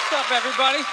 What's up, everybody?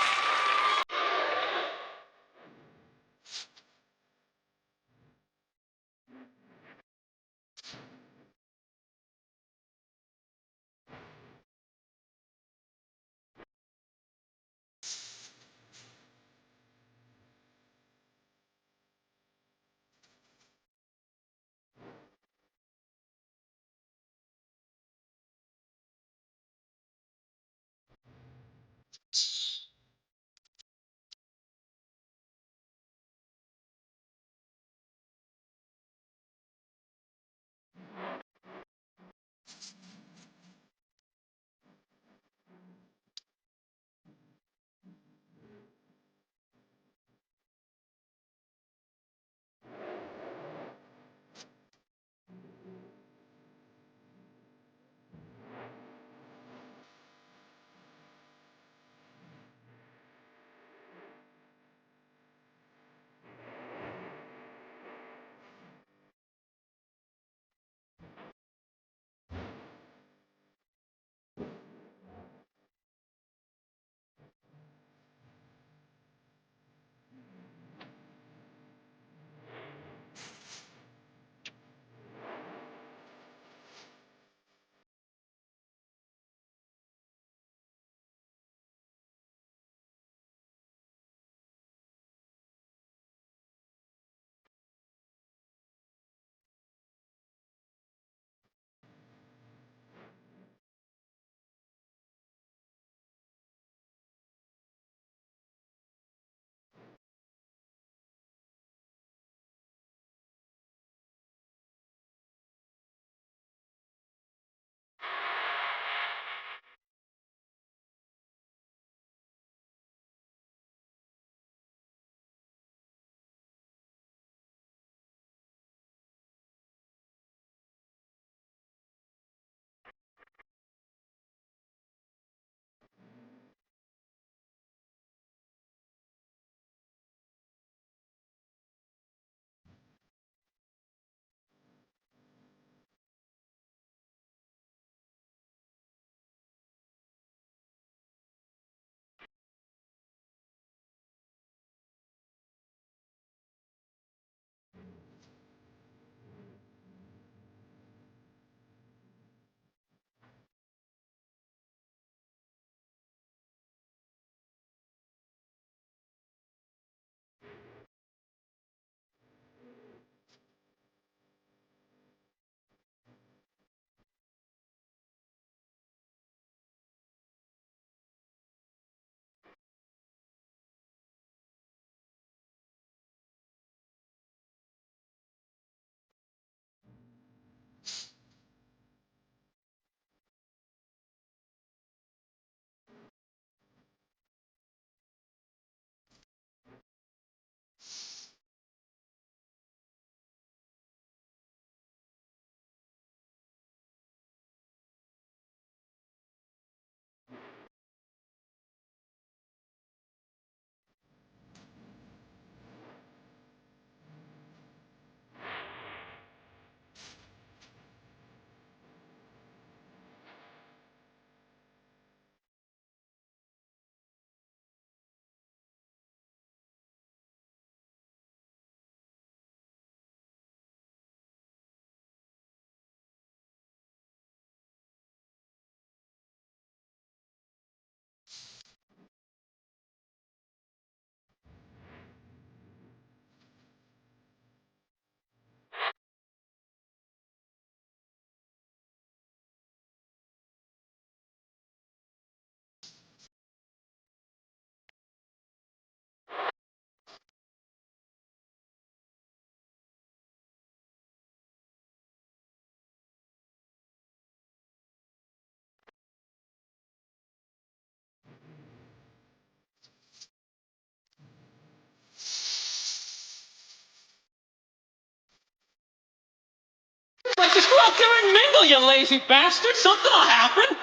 Like, just go out there and mingle, you lazy bastard. Something will happen.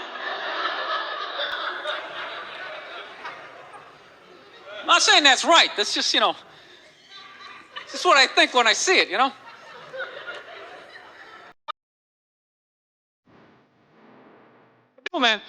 I'm not saying that's right. That's just, this is what I think when I see it, Oh, man.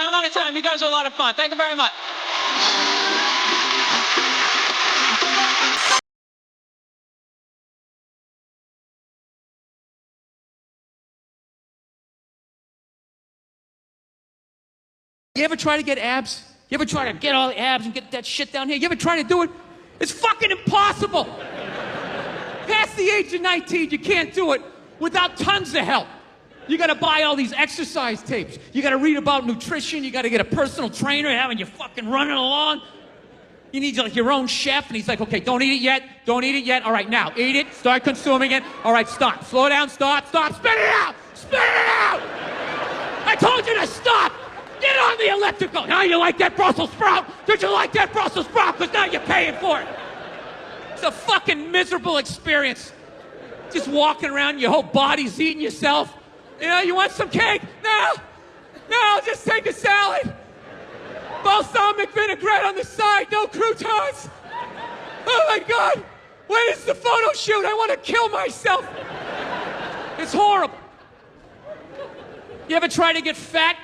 I'm out of time. You guys are a lot of fun. Thank you very much. You ever try to get abs? You ever try to get all the abs and get that shit down here? You ever try to do it? It's fucking impossible. Past the age of 19, you can't do it without tons of help. You gotta buy all these exercise tapes. You gotta read about nutrition. You gotta get a personal trainer having you fucking running along. You need like your own chef, and he's like, okay, don't eat it yet. Don't eat it yet. All right, now, eat it. Start consuming it. All right, stop. Slow down, stop. Spit it out. Spit it out. I told you to stop. Get on the elliptical. Now you like that Brussels sprout? Did you like that Brussels sprout? Because now you're paying for it. It's a fucking miserable experience. Just walking around, your whole body's eating yourself. You know, you want some cake? No. No, just take a salad. Balsamic vinaigrette on the side, no croutons. Oh my God. When is the photo shoot? I want to kill myself. It's horrible. You ever try to get fat?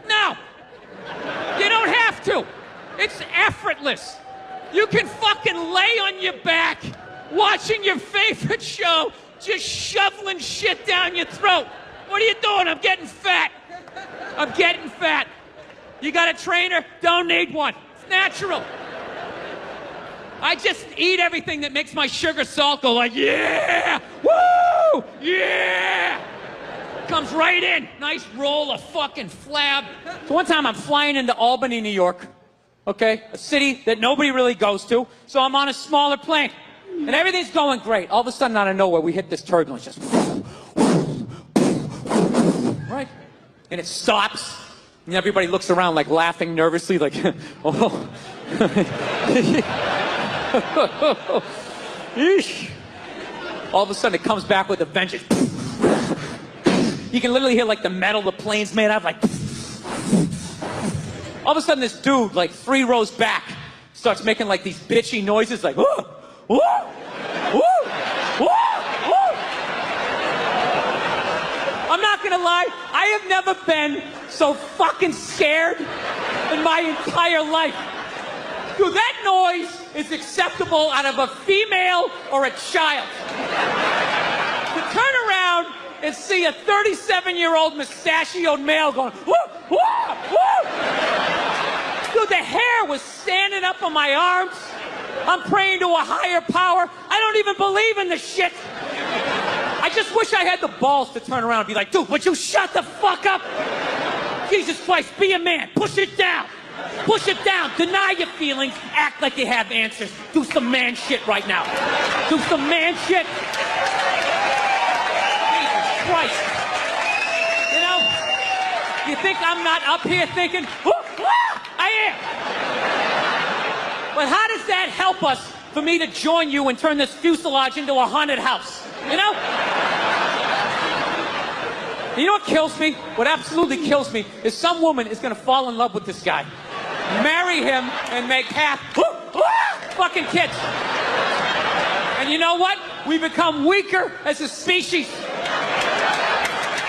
No. You don't have to. It's effortless. You can fucking lay on your back, watching your favorite show, just shoveling shit down your throat. What are you doing? I'm getting fat. I'm getting fat. You got a trainer? Don't need one. It's natural. I just eat everything that makes my sugar salt go like, yeah! Woo! Yeah! Comes right in. Nice roll of fucking flab. So one time I'm flying into Albany, New York, okay? A city that nobody really goes to. So I'm on a smaller plane. And everything's going great. All of a sudden, out of nowhere, we hit this turbulence. Just right? And it stops. And everybody looks around like laughing nervously like, oh. All of a sudden, it comes back with a vengeance. You can literally hear like the metal the plane's made out of, like. All of a sudden, this dude, like 3 rows back, starts making like these bitchy noises, like, woo, woo, woo, woo, woo. I'm not gonna lie, I have never been so fucking scared in my entire life. Dude, that noise is acceptable out of a female or a child. To turn around and see a 37-year-old mustachioed male going, woo, woo, woo. Dude, the hair was standing up on my arms. I'm praying to a higher power. I don't even believe in this shit. I just wish I had the balls to turn around and be like, dude, would you shut the fuck up? Jesus Christ, be a man. Push it down. Push it down. Deny your feelings. Act like you have answers. Do some man shit right now. Do some man shit. Jesus Christ. You know, you think I'm not up here thinking, whoo, woo, I am. But how does that help us for me to join you and turn this fuselage into a haunted house? You know? You know what kills me? What absolutely kills me is some woman is going to fall in love with this guy, marry him, and make half fucking kids. And you know what? We become weaker as a species.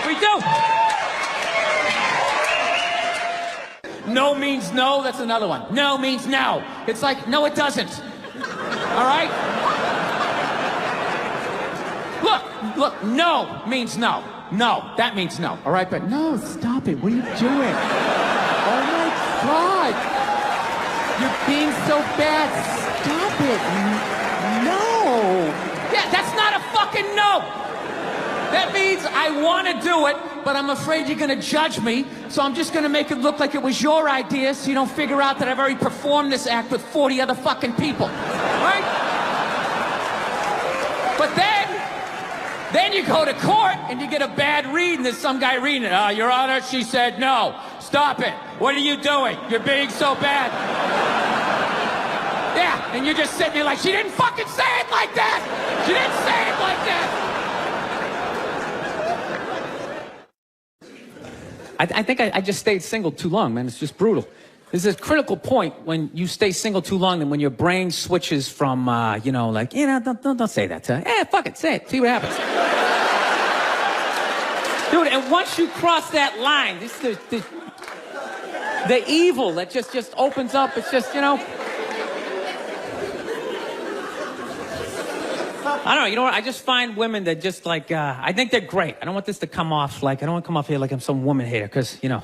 We do. No means no, that's another one. No means no. It's like, no, it doesn't. All right? Look, no means no. No, that means no. All right, but no, stop it. What are you doing? Oh my God. You're being so bad. Stop it. No. Yeah, that's not a fucking no. That means I want to do it, but I'm afraid you're going to judge me, so I'm just going to make it look like it was your idea so you don't figure out that I've already performed this act with 40 other fucking people. Right? But then you go to court and you get a bad read and there's some guy reading it. Your Honor, she said no. Stop it. What are you doing? You're being so bad. Yeah, and you're just sitting there like, she didn't fucking say it like that. She didn't say it like that. I think I just stayed single too long, man. It's just brutal. There's a critical point when you stay single too long and when your brain switches from, don't say that to her. Fuck it, say it. See what happens. Dude, and once you cross that line, this the evil that just opens up. It's just, you know. I don't know, you know what? I just find women that just like, I think they're great. I don't want this to come off like, I don't want to come off here like I'm some woman hater, because, you know,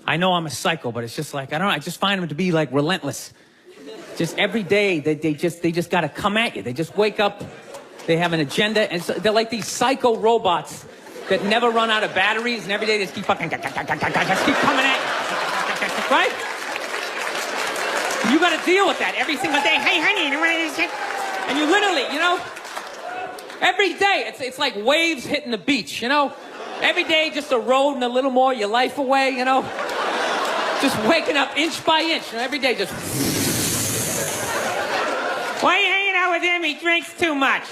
I know I'm a psycho, but it's just like, I don't know, I just find them to be like relentless. Just every day, they just got to come at you. They just wake up, they have an agenda, and so they're like these psycho robots that never run out of batteries, and every day they just keep fucking, just keep coming at you. Right? You got to deal with that every single day. Hey, honey, you want this shit? And you literally, you know, every day, it's like waves hitting the beach, you know? Every day, just eroding a little more your life away, you know? Just waking up inch by inch, you know? Every day, just... Why are you hanging out with him? He drinks too much.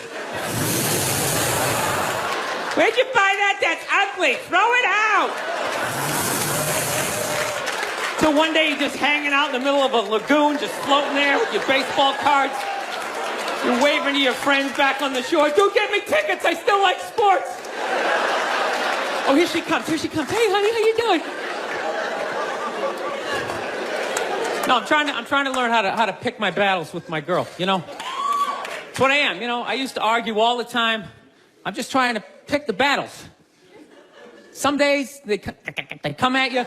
Where'd you buy that? That's ugly. Throw it out. So one day, you're just hanging out in the middle of a lagoon, just floating there with your baseball cards. You're waving to your friends back on the shore. Dude, get me tickets. I still like sports. Oh, here she comes. Here she comes. Hey, honey, how you doing? No, I'm trying to learn how to pick my battles with my girl, you know? That's what I am, you know? I used to argue all the time. I'm just trying to pick the battles. Some days, they come at you.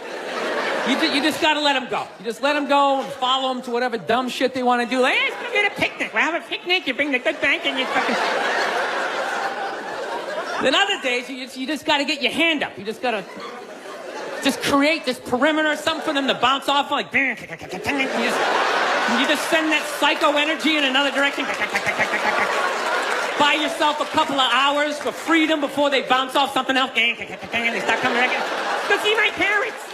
You just gotta let them go. You just let them go and follow them to whatever dumb shit they want to do. Like, hey, let's go get a picnic. We'll have a picnic. You bring the good bank and you fucking... Then other days, you just gotta get your hand up. You just gotta just create this perimeter, something for them to bounce off on, like... You just send that psycho energy in another direction. Buy yourself a couple of hours for freedom before they bounce off something else. And they start coming back. Go see my parents.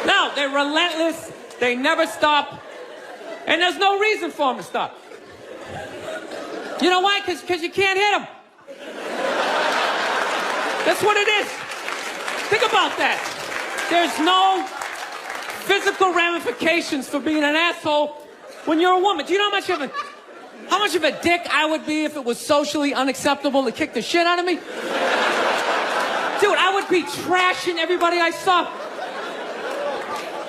No, they're relentless. They never stop. And there's no reason for them to stop. You know why? Because you can't hit them. That's what it is. Think about that. There's no physical ramifications for being an asshole when you're a woman. Do you know how much of a dick I would be if it was socially unacceptable to kick the shit out of me? Dude, I would be trashing everybody I saw.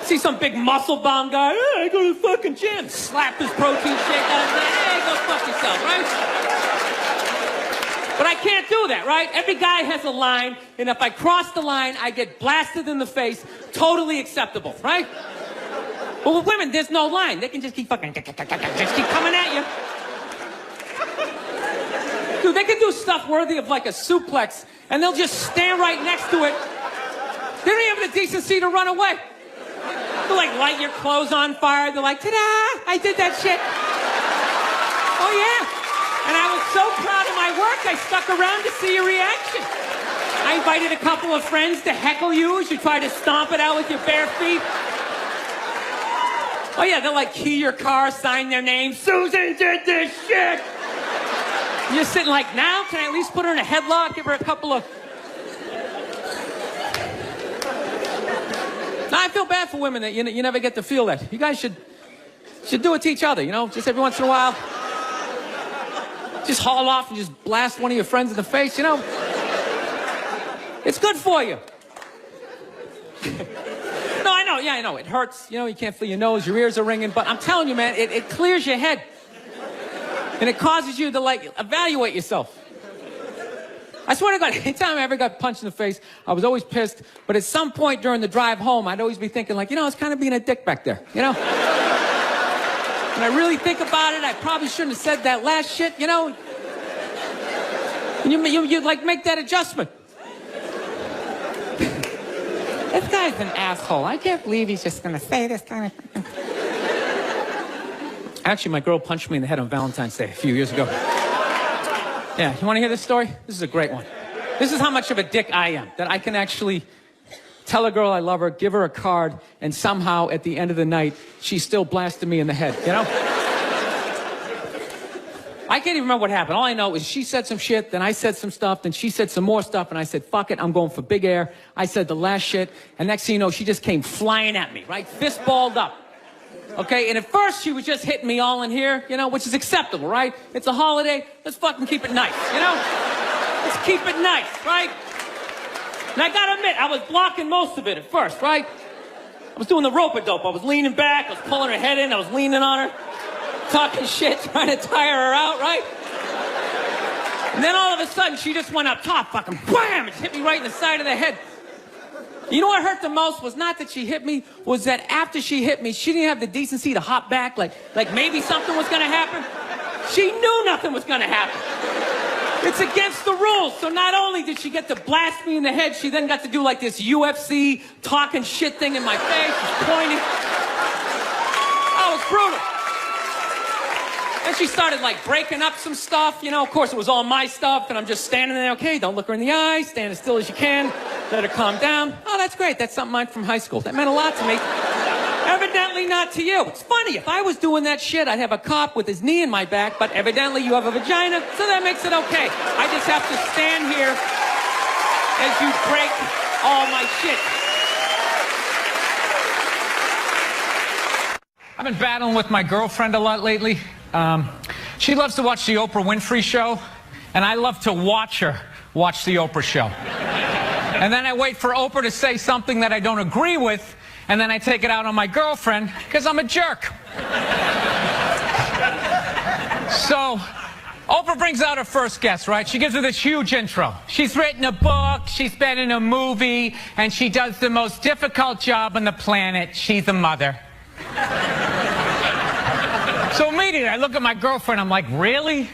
See some big muscle-bound guy, hey, I go to the fucking gym. Slap his protein shake out of there. Hey, go fuck yourself, right? But I can't do that, right? Every guy has a line, and if I cross the line, I get blasted in the face. Totally acceptable, right? But with women, there's no line. They can just keep fucking, just keep coming at you. Dude, they can do stuff worthy of like a suplex, and they'll just stand right next to it. They don't even have the decency to run away. They'll like light your clothes on fire. They're like, ta-da, I did that shit. Oh yeah. And I was so proud of my work, I stuck around to see your reaction. I invited a couple of friends to heckle you as you try to stomp it out with your bare feet. Oh yeah, they'll like key your car, sign their name. Susan did this shit. And you're sitting like, now can I at least put her in a headlock, give her a couple of... Now, I feel bad for women that you never get to feel that. You guys should do it to each other, you know? Just every once in a while. Just haul off and just blast one of your friends in the face, you know? It's good for you. No, I know, yeah, I know. It hurts, you know, you can't feel your nose, your ears are ringing, but I'm telling you, man, it clears your head. And it causes you to, like, evaluate yourself. I swear to God, anytime I ever got punched in the face, I was always pissed. But at some point during the drive home, I'd always be thinking, like, you know, I was kind of being a dick back there, you know? When I really think about it, I probably shouldn't have said that last shit, you know? And you like, make that adjustment. This guy's an asshole. I can't believe he's just going to say this kind of... Actually, my girl punched me in the head on Valentine's Day a few years ago. Yeah, you want to hear this story? This is a great one. This is how much of a dick I am, that I can actually tell a girl I love her, give her a card, and somehow at the end of the night, she's still blasting me in the head, you know? I can't even remember what happened. All I know is she said some shit, then I said some stuff, then she said some more stuff, and I said, fuck it, I'm going for big air. I said the last shit, and next thing you know, she just came flying at me, right? Fist balled up. Okay, and at first she was just hitting me all in here, you know, which is acceptable, right? It's a holiday, let's fucking keep it nice, you know? Let's Let's keep it nice, right? And I gotta admit, I was blocking most of it at first, right? I was doing the rope-a-dope. I was leaning back, I was pulling her head in, I was leaning on her, talking shit, trying to tire her out, right? And then all of a sudden, she just went up top, fucking bam! It hit me right in the side of the head. You know what hurt the most was not that she hit me, was that after she hit me, she didn't have the decency to hop back like maybe something was gonna happen. She knew nothing was gonna happen. It's against the rules. So not only did she get to blast me in the head, she then got to do like this UFC talking shit thing in my face. She's pointing. Oh, it was brutal. Then she started like breaking up some stuff. You know, of course it was all my stuff, and I'm just standing there. Okay, don't look her in the eye. Stand as still as you can. Let her calm down. Oh, that's great. That's something I from high school. That meant a lot to me. Evidently not to you. It's funny, if I was doing that shit, I'd have a cop with his knee in my back, but evidently you have a vagina, so that makes it okay. I just have to stand here as you break all my shit. I've been battling with my girlfriend a lot lately. She loves to watch the Oprah Winfrey Show, and I love to watch her watch the Oprah Show. And then I wait for Oprah to say something that I don't agree with, and then I take it out on my girlfriend, because I'm a jerk. So, Oprah brings out her first guest, right? She gives her this huge intro. She's written a book, she's been in a movie, and she does the most difficult job on the planet. She's a mother. So immediately, I look at my girlfriend, I'm like, really?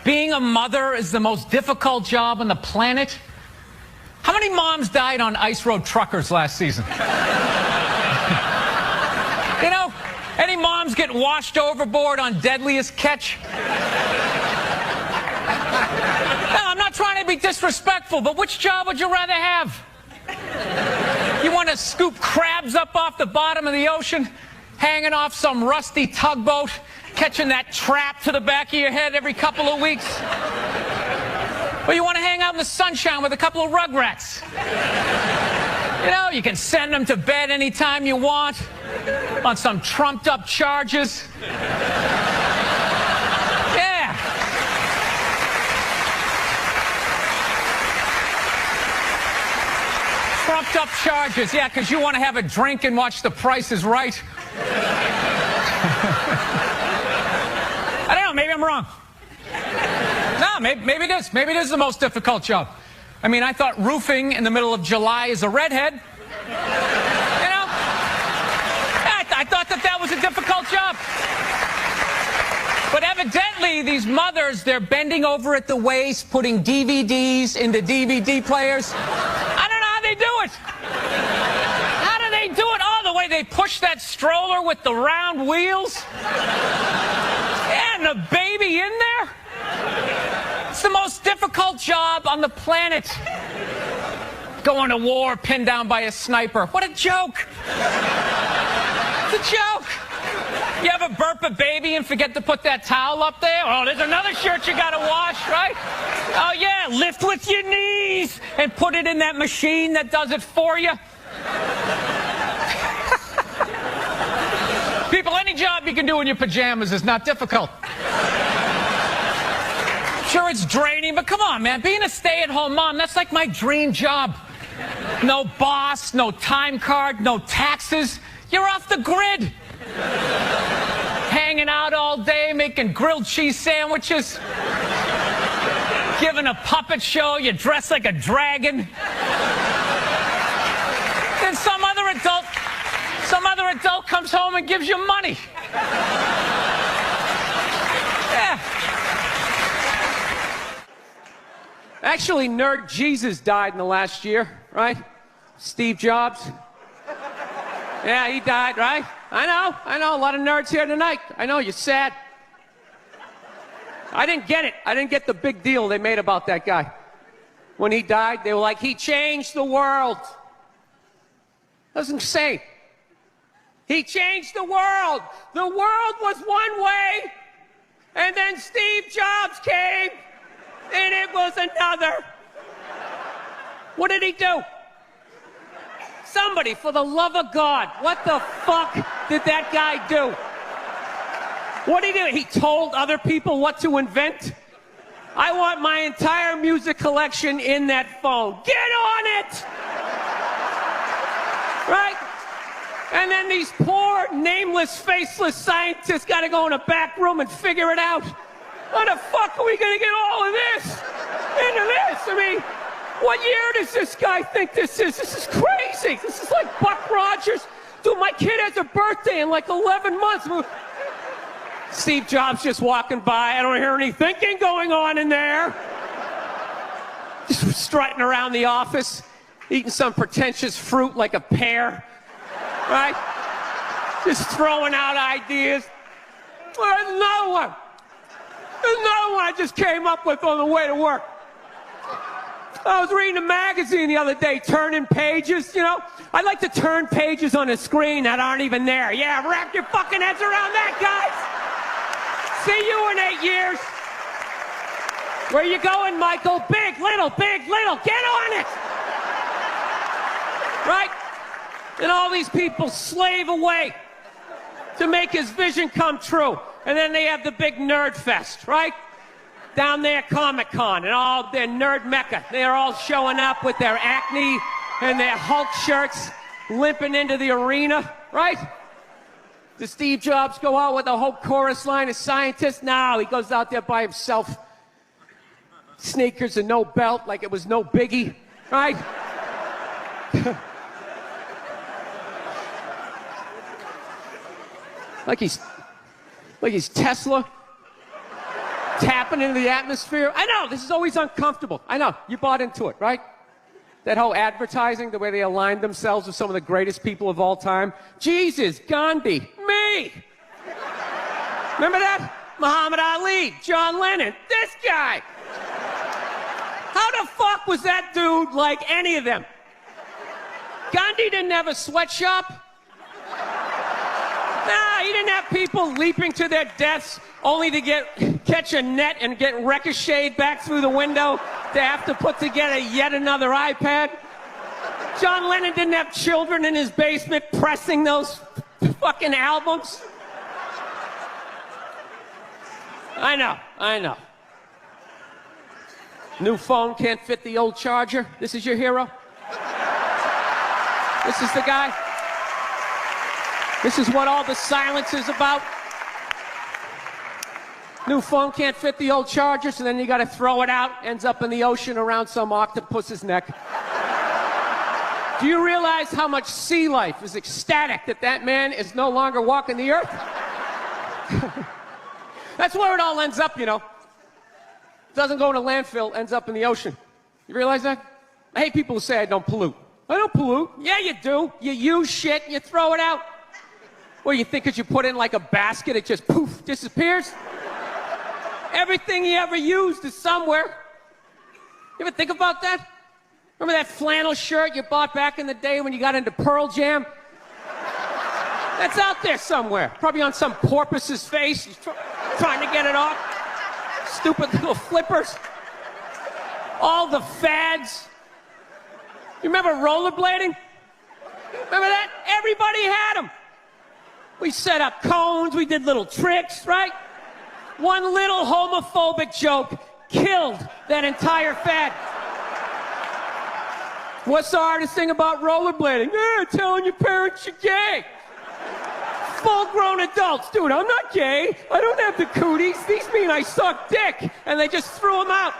Being a mother is the most difficult job on the planet? How many moms died on ice road truckers last season? You know, any moms get washed overboard on Deadliest Catch? No, I'm not trying to be disrespectful, but which job would you rather have? You want to scoop crabs up off the bottom of the ocean, hanging off some rusty tugboat, catching that trap to the back of your head every couple of weeks? Or you want to hang out in the sunshine with a couple of rugrats? You know, you can send them to bed anytime you want on some trumped up charges. Yeah. Trumped up charges, yeah, because you want to have a drink and watch The Price is Right. I don't know, maybe I'm wrong. No, maybe it is. Maybe it is the most difficult job. I mean, I thought roofing in the middle of July is a redhead. You know? I thought that was a difficult job. But evidently, these mothers, they're bending over at the waist, putting DVDs into DVD players. I don't know how they do it. How do they do it? Oh, the way they push that stroller with the round wheels. Yeah, and the baby in there. It's the most difficult job on the planet. Going to war, pinned down by a sniper. What a joke. It's a joke. You ever burp a baby and forget to put that towel up there? Oh, there's another shirt you gotta wash, right? Oh yeah, lift with your knees and put it in that machine that does it for you. People, any job you can do in your pajamas is not difficult. Sure, it's draining, but come on, man. Being a stay-at-home mom, that's like my dream job. No boss, no time card, no taxes. You're off the grid. Hanging out all day, making grilled cheese sandwiches. Giving a puppet show, you dress like a dragon. Then some other adult comes home and gives you money. Yeah. Actually, Nerd Jesus died in the last year, right? Steve Jobs. Yeah, he died, right? I know, a lot of nerds here tonight. I know, you're sad. I didn't get it. I didn't get the big deal they made about that guy. When he died, they were like, he changed the world. That's insane. He changed the world. The world was one way, and then Steve Jobs came, and it was another. What did he do? Somebody, for the love of God, what the fuck did that guy do? What did he do? He told other people what to invent? I want my entire music collection in that phone. Get on it! Right? And then these poor, nameless, faceless scientists got to go in a back room and figure it out. How the fuck are we going to get all of this into this? I mean, what year does this guy think this is? This is crazy. This is like Buck Rogers. Dude, my kid has a birthday in like 11 months. Steve Jobs just walking by. I don't hear any thinking going on in there. Just strutting around the office, eating some pretentious fruit like a pear. Right? Just throwing out ideas. Well, there's another one. There's another one I just came up with on the way to work. I was reading a magazine the other day, turning pages, you know. I like to turn pages on a screen that aren't even there. Yeah, wrap your fucking heads around that, guys. See you in 8 years. Where you going, Michael? Big, little, get on it. Right? And all these people slave away to make his vision come true. And then they have the big nerd fest, right? Down there, Comic-Con, and all their nerd mecca. They're all showing up with their Acne and their Hulk shirts, limping into the arena, right? Does Steve Jobs go out with a whole chorus line of scientists? No, he goes out there by himself. Sneakers and no belt, like it was no biggie, right? like he's Tesla. Tapping into the atmosphere. I know, this is always uncomfortable. I know, you bought into it, right? That whole advertising, the way they aligned themselves with some of the greatest people of all time. Jesus, Gandhi, me. Remember that? Muhammad Ali, John Lennon, this guy. How the fuck was that dude like any of them? Gandhi didn't have a sweatshop. Nah, he didn't have people leaping to their deaths only to catch a net and get ricocheted back through the window to have to put together yet another iPad. John Lennon didn't have children in his basement pressing those fucking albums. I know. New phone can't fit the old charger. This is your hero? This is the guy? This is what all the silence is about? New phone can't fit the old charger, so then you gotta throw it out, ends up in the ocean around some octopus's neck. Do you realize how much sea life is ecstatic that that man is no longer walking the earth? That's where it all ends up, you know. Doesn't go in a landfill, ends up in the ocean. You realize that? I hate people who say I don't pollute. I don't pollute. Yeah, you do. You use shit and you throw it out. Well, you think because you put it in like a basket, it just poof, disappears? Everything you ever used is somewhere. You ever think about that? Remember that flannel shirt you bought back in the day when you got into Pearl Jam? That's out there somewhere. Probably on some porpoise's face. He's trying to get it off. Stupid little flippers. All the fads. You remember rollerblading? Remember that? Everybody had them. We set up cones, we did little tricks, right? One little homophobic joke killed that entire fad. What's the hardest thing about rollerblading? Telling your parents you're gay. Full-grown adults. Dude, I'm not gay. I don't have the cooties. These mean I suck dick. And they just threw them out.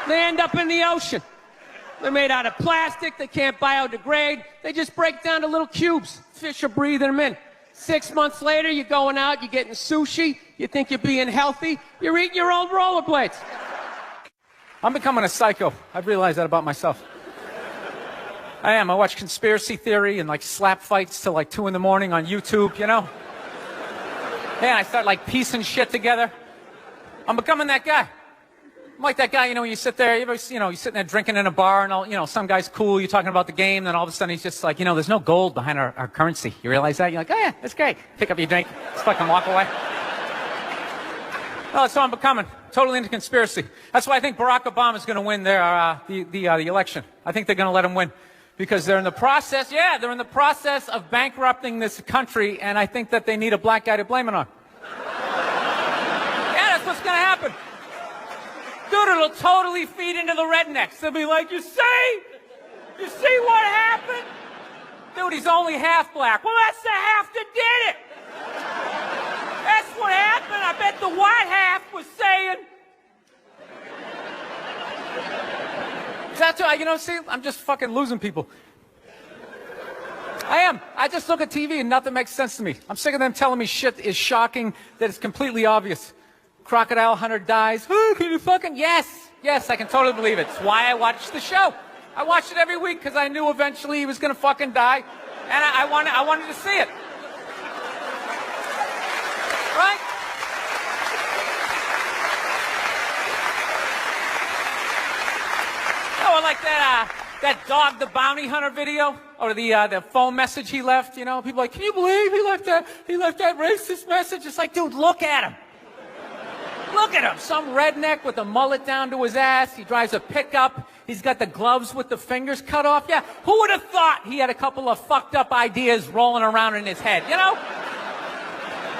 They end up in the ocean. They're made out of plastic. They can't biodegrade. They just break down to little cubes. Fish are breathing them in. 6 months later, you're going out, you're getting sushi. You think you're being healthy. You're eating your own rollerblades. I'm becoming a psycho. I've realized that about myself. I am. I watch conspiracy theory and like slap fights till like 2 in the morning on YouTube, you know? Yeah, I start like piecing shit together. I'm becoming that guy. I'm like that guy, you know, when you sit there, you're sitting there drinking in a bar and all, you know, some guy's cool, you're talking about the game, then all of a sudden he's just like, you know, there's no gold behind our currency. You realize that? You're like, oh yeah, that's great. Pick up your drink, just fucking walk away. Oh, that's what I'm becoming. Totally into conspiracy. That's why I think Barack Obama is going to win the election. I think they're going to let him win. Because they're in the process, of bankrupting this country, and I think that they need a black guy to blame it on. Yeah, that's what's gonna happen. Dude, it'll totally feed into the rednecks. They'll be like, you see what happened? Dude, he's only half black. Well, that's the half that did it. That's what happened. I bet the white half was saying. That's what, see, I'm just fucking losing people. I am. I just look at TV and nothing makes sense to me. I'm sick of them telling me shit is shocking, that it's completely obvious. Crocodile hunter dies. Oh, can you fucking... Yes, I can totally believe it. It's why I watch the show. I watched it every week because I knew eventually he was going to fucking die. And I wanted to see it. Right? Oh, like that dog, the bounty hunter video, or the phone message he left. People are like, can you believe he left that racist message? It's like, dude, look at him. Look at him. Some redneck with a mullet down to his ass. He drives a pickup. He's got the gloves with the fingers cut off. Yeah, who would have thought he had a couple of fucked up ideas rolling around in his head,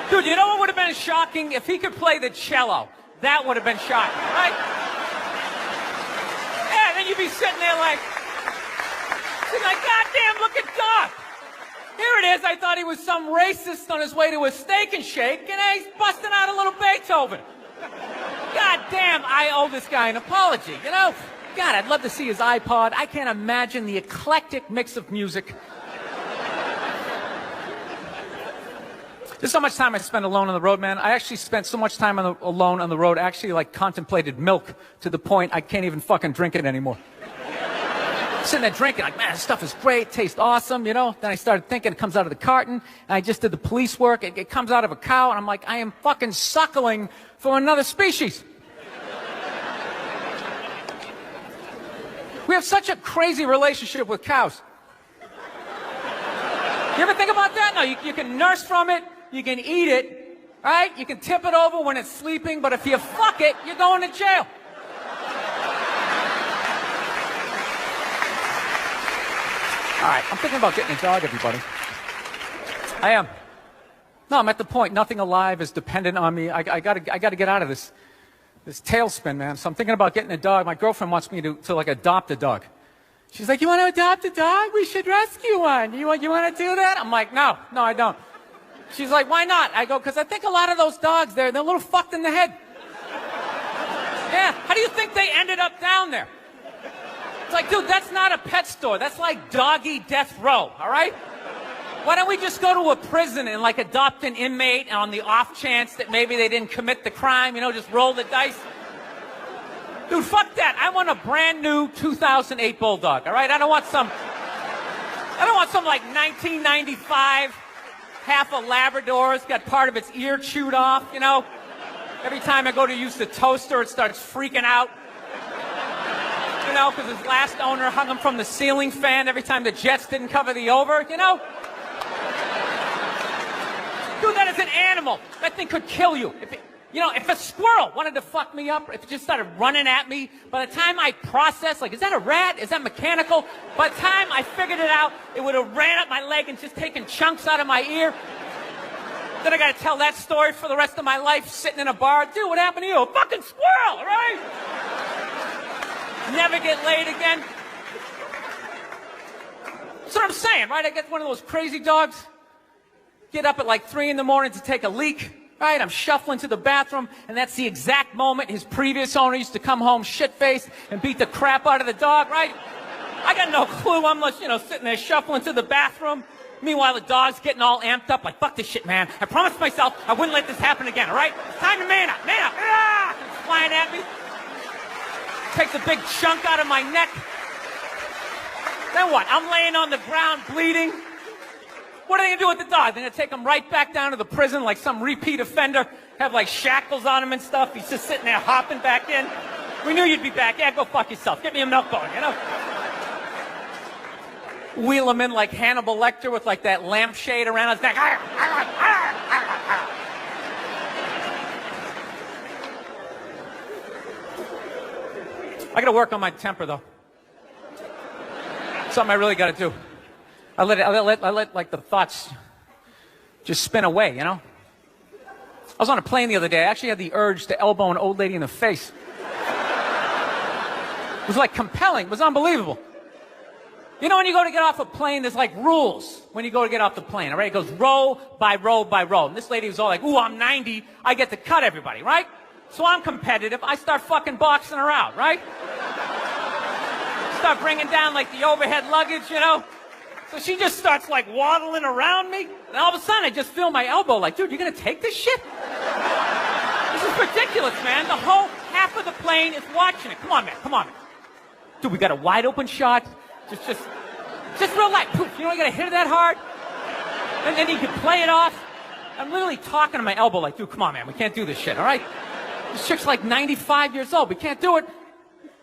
Dude, you know what would have been shocking? If he could play the cello. That would have been shocking, right? Yeah, then you'd be sitting there like, goddamn, look at Doc. Here it is. I thought he was some racist on his way to a steak and shake, and he's busting out a little Beethoven. God damn, I owe this guy an apology, God, I'd love to see his iPod. I can't imagine the eclectic mix of music. There's so much time I spend alone on the road, man. I actually spent so much time alone on the road, actually contemplated milk to the point I can't even fucking drink it anymore. Sitting there drinking, like, man, this stuff is great, tastes awesome, Then I started thinking it comes out of the carton, and I just did the police work. It comes out of a cow, and I'm like, I am fucking suckling for another species. We have such a crazy relationship with cows. You ever think about that? No, you can nurse from it, you can eat it, right? You can tip it over when it's sleeping, but if you fuck it, you're going to jail. All right, I'm thinking about getting a dog, everybody. I am. No, I'm at the point. Nothing alive is dependent on me. I gotta get out of this tailspin, man. So I'm thinking about getting a dog. My girlfriend wants me to adopt a dog. She's like, you want to adopt a dog? We should rescue one. You want to do that? I'm like, no, I don't. She's like, why not? I go, because I think a lot of those dogs, they're a little fucked in the head. Yeah, how do you think they ended up down there? It's like, dude, that's not a pet store. That's like doggy death row, all right? Why don't we just go to a prison and adopt an inmate on the off chance that maybe they didn't commit the crime, just roll the dice? Dude, fuck that. I want a brand new 2008 Bulldog, all right? I don't want some 1995, half a Labrador. It's got part of its ear chewed off, Every time I go to use the toaster, it starts freaking out. Because his last owner hung him from the ceiling fan every time the Jets didn't cover the over, Dude, that is an animal. That thing could kill you. If a squirrel wanted to fuck me up, if it just started running at me, by the time I processed, is that a rat? Is that mechanical? By the time I figured it out, it would have ran up my leg and just taken chunks out of my ear. Then I got to tell that story for the rest of my life, sitting in a bar. Dude, what happened to you? A fucking squirrel, all right? Never get laid again. That's what I'm saying, right? I get one of those crazy dogs, get up at 3 in the morning to take a leak, right? I'm shuffling to the bathroom, and that's the exact moment his previous owner used to come home shit-faced and beat the crap out of the dog, right? I got no clue. I'm just, sitting there shuffling to the bathroom. Meanwhile, the dog's getting all amped up, like, fuck this shit, man. I promised myself I wouldn't let this happen again, all right? It's time to man up, man up. Ah! It's flying at me. Takes a big chunk out of my neck. Then what? I'm laying on the ground bleeding. What are they going to do with the dog? They're going to take him right back down to the prison like some repeat offender, have shackles on him and stuff. He's just sitting there hopping back in. We knew you'd be back. Yeah, go fuck yourself. Get me a milk bone, Wheel him in like Hannibal Lecter with that lampshade around his neck. I got to work on my temper, though. Something I really got to do. I let the thoughts just spin away, I was on a plane the other day. I actually had the urge to elbow an old lady in the face. It was like compelling. It was unbelievable. You know, when you go to get off a plane, there's like rules when you go to get off the plane, all right? It goes row by row by row. And this lady was all like, ooh, I'm 90. I get to cut everybody, right? So I'm competitive. I start fucking boxing her out, right? Start bringing down like the overhead luggage, you know? So she just starts like waddling around me. And all of a sudden I just feel my elbow like, dude, you gonna take this shit? This is ridiculous, man. The whole half of the plane is watching it. Come on, man. Come on, man. Dude, we got a wide open shot. Just real light. Poof, you know, you gotta hit it that hard. And then you can play it off. I'm literally talking to my elbow like, dude, come on, man. We can't do this shit, all right? This chick's like 95 years old. We can't do it.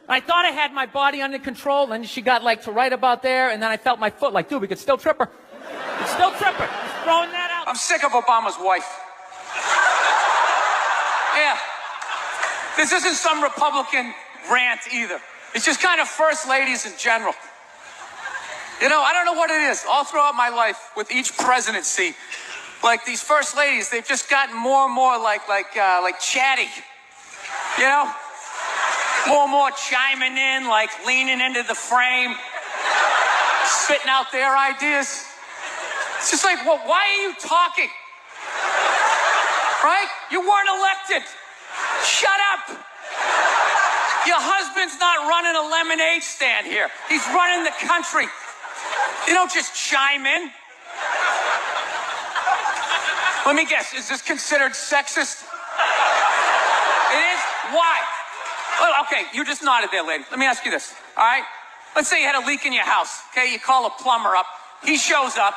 I thought I had my body under control, and she got like to right about there, and then I felt my foot like, dude, we could still trip her. We could still trip her. Just throwing that out. I'm sick of Obama's wife. Yeah. This isn't some Republican rant either. It's just kind of first ladies in general. You know, I don't know what it is. All throughout my life, with each presidency, like these first ladies, they've just gotten more and more like chatty. You know? More and more chiming in, like leaning into the frame, spitting out their ideas. It's just like, well, why are you talking? Right? You weren't elected. Shut up. Your husband's not running a lemonade stand here. He's running the country. You don't just chime in. Let me guess, is this considered sexist? It is? Why? Well, okay, you just nodded there, lady. Let me ask you this, all right? Let's say you had a leak in your house, okay? You call a plumber up. He shows up,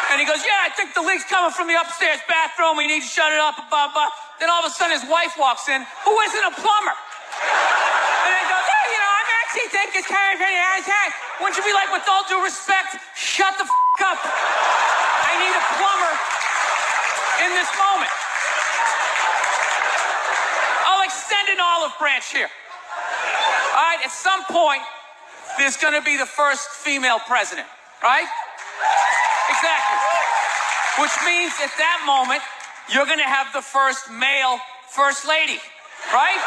and he goes, yeah, I think the leak's coming from the upstairs bathroom. We need to shut it up, blah, blah. Then all of a sudden his wife walks in, who isn't a plumber. And he goes, hey, you know, I actually think it's kind of pretty nice. Wouldn't you be like, with all due respect, shut the up. I need a plumber in this moment. I'll extend an olive branch here. All right, at some point, there's going to be the first female president, right? Exactly. Which means at that moment, you're going to have the first male first lady, right?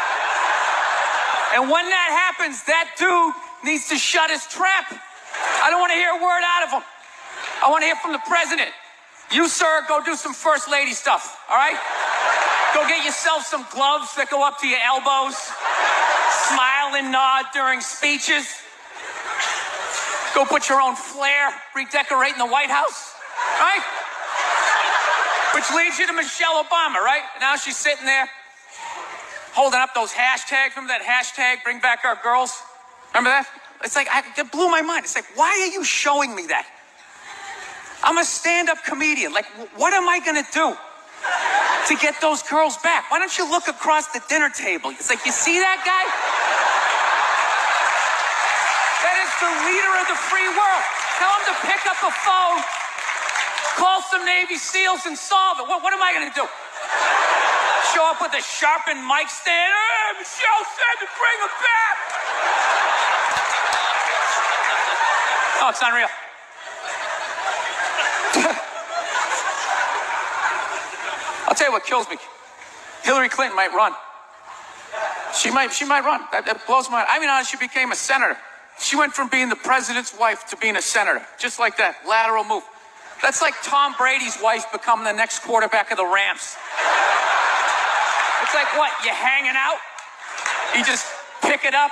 And when that happens, that dude needs to shut his trap. I don't want to hear a word out of him. I want to hear from the president. You, sir, go do some first lady stuff, all right? Go get yourself some gloves that go up to your elbows. Smile and nod during speeches. Go put your own flair, redecorating the White House, right? Which leads you to Michelle Obama, right? Now she's sitting there holding up those hashtags. Remember that hashtag, bring back our girls? Remember that? It's like, it blew my mind. It's like, why are you showing me that? I'm a stand-up comedian. Like, what am I going to do to get those girls back? Why don't you look across the dinner table? It's like, you see that guy? That is the leader of the free world. Tell him to pick up a phone, call some Navy SEALs and solve it. What am I going to do? Show up with a sharpened mic stand? Hey, Michelle said to bring him back. Oh, it's unreal. I'll tell you what kills me. Hillary Clinton might run. She might run. That blows my mind. I mean, honestly, she became a senator. She went from being the president's wife to being a senator. Just like that. Lateral move. That's like Tom Brady's wife becoming the next quarterback of the Rams. It's like, what, you hanging out? You just pick it up?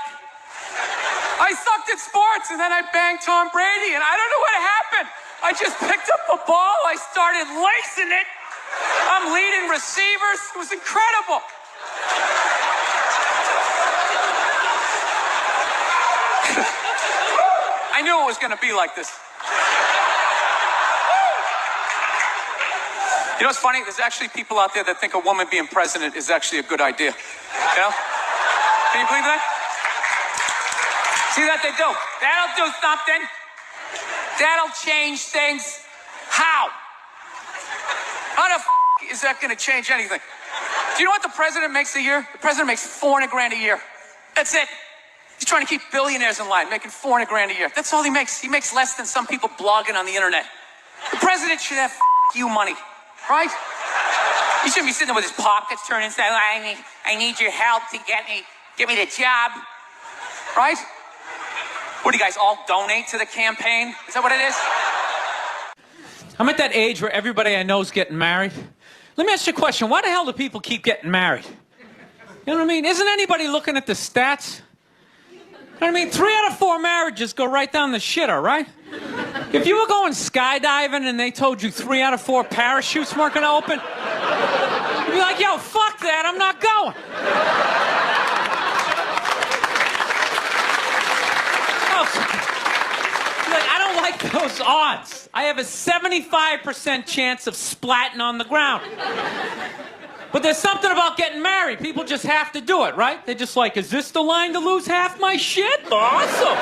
I sucked at sports, and then I banged Tom Brady, and I don't know what happened. I just picked up a ball. I started lacing it. I'm leading receivers. It was incredible. I knew it was going to be like this. You know what's funny? There's actually people out there that think a woman being president is actually a good idea. You know? Can you believe that? See that they do? That'll do something. That'll change things. How? How the is that going to change anything? Do you know what the president makes a year? The president makes $400,000 a year. That's it. He's trying to keep billionaires in line, making $400,000 a year. That's all he makes. He makes less than some people blogging on the internet. The president should have you money, right? He shouldn't be sitting there with his pockets turned inside. I need your help to get me the job. Right? What do you guys all donate to the campaign? Is that what it is? I'm at that age where everybody I know is getting married. Let me ask you a question. Why the hell do people keep getting married? You know what I mean? Isn't anybody looking at the stats? You know what I mean? 3 out of 4 marriages go right down the shitter, right? If you were going skydiving and they told you 3 out of 4 parachutes weren't going to open, you'd be like, yo, fuck that, I'm not going. Like, I don't like those odds. I have a 75% chance of splatting on the ground. But there's something about getting married. People just have to do it, right? They're just like, is this the line to lose half my shit? Awesome.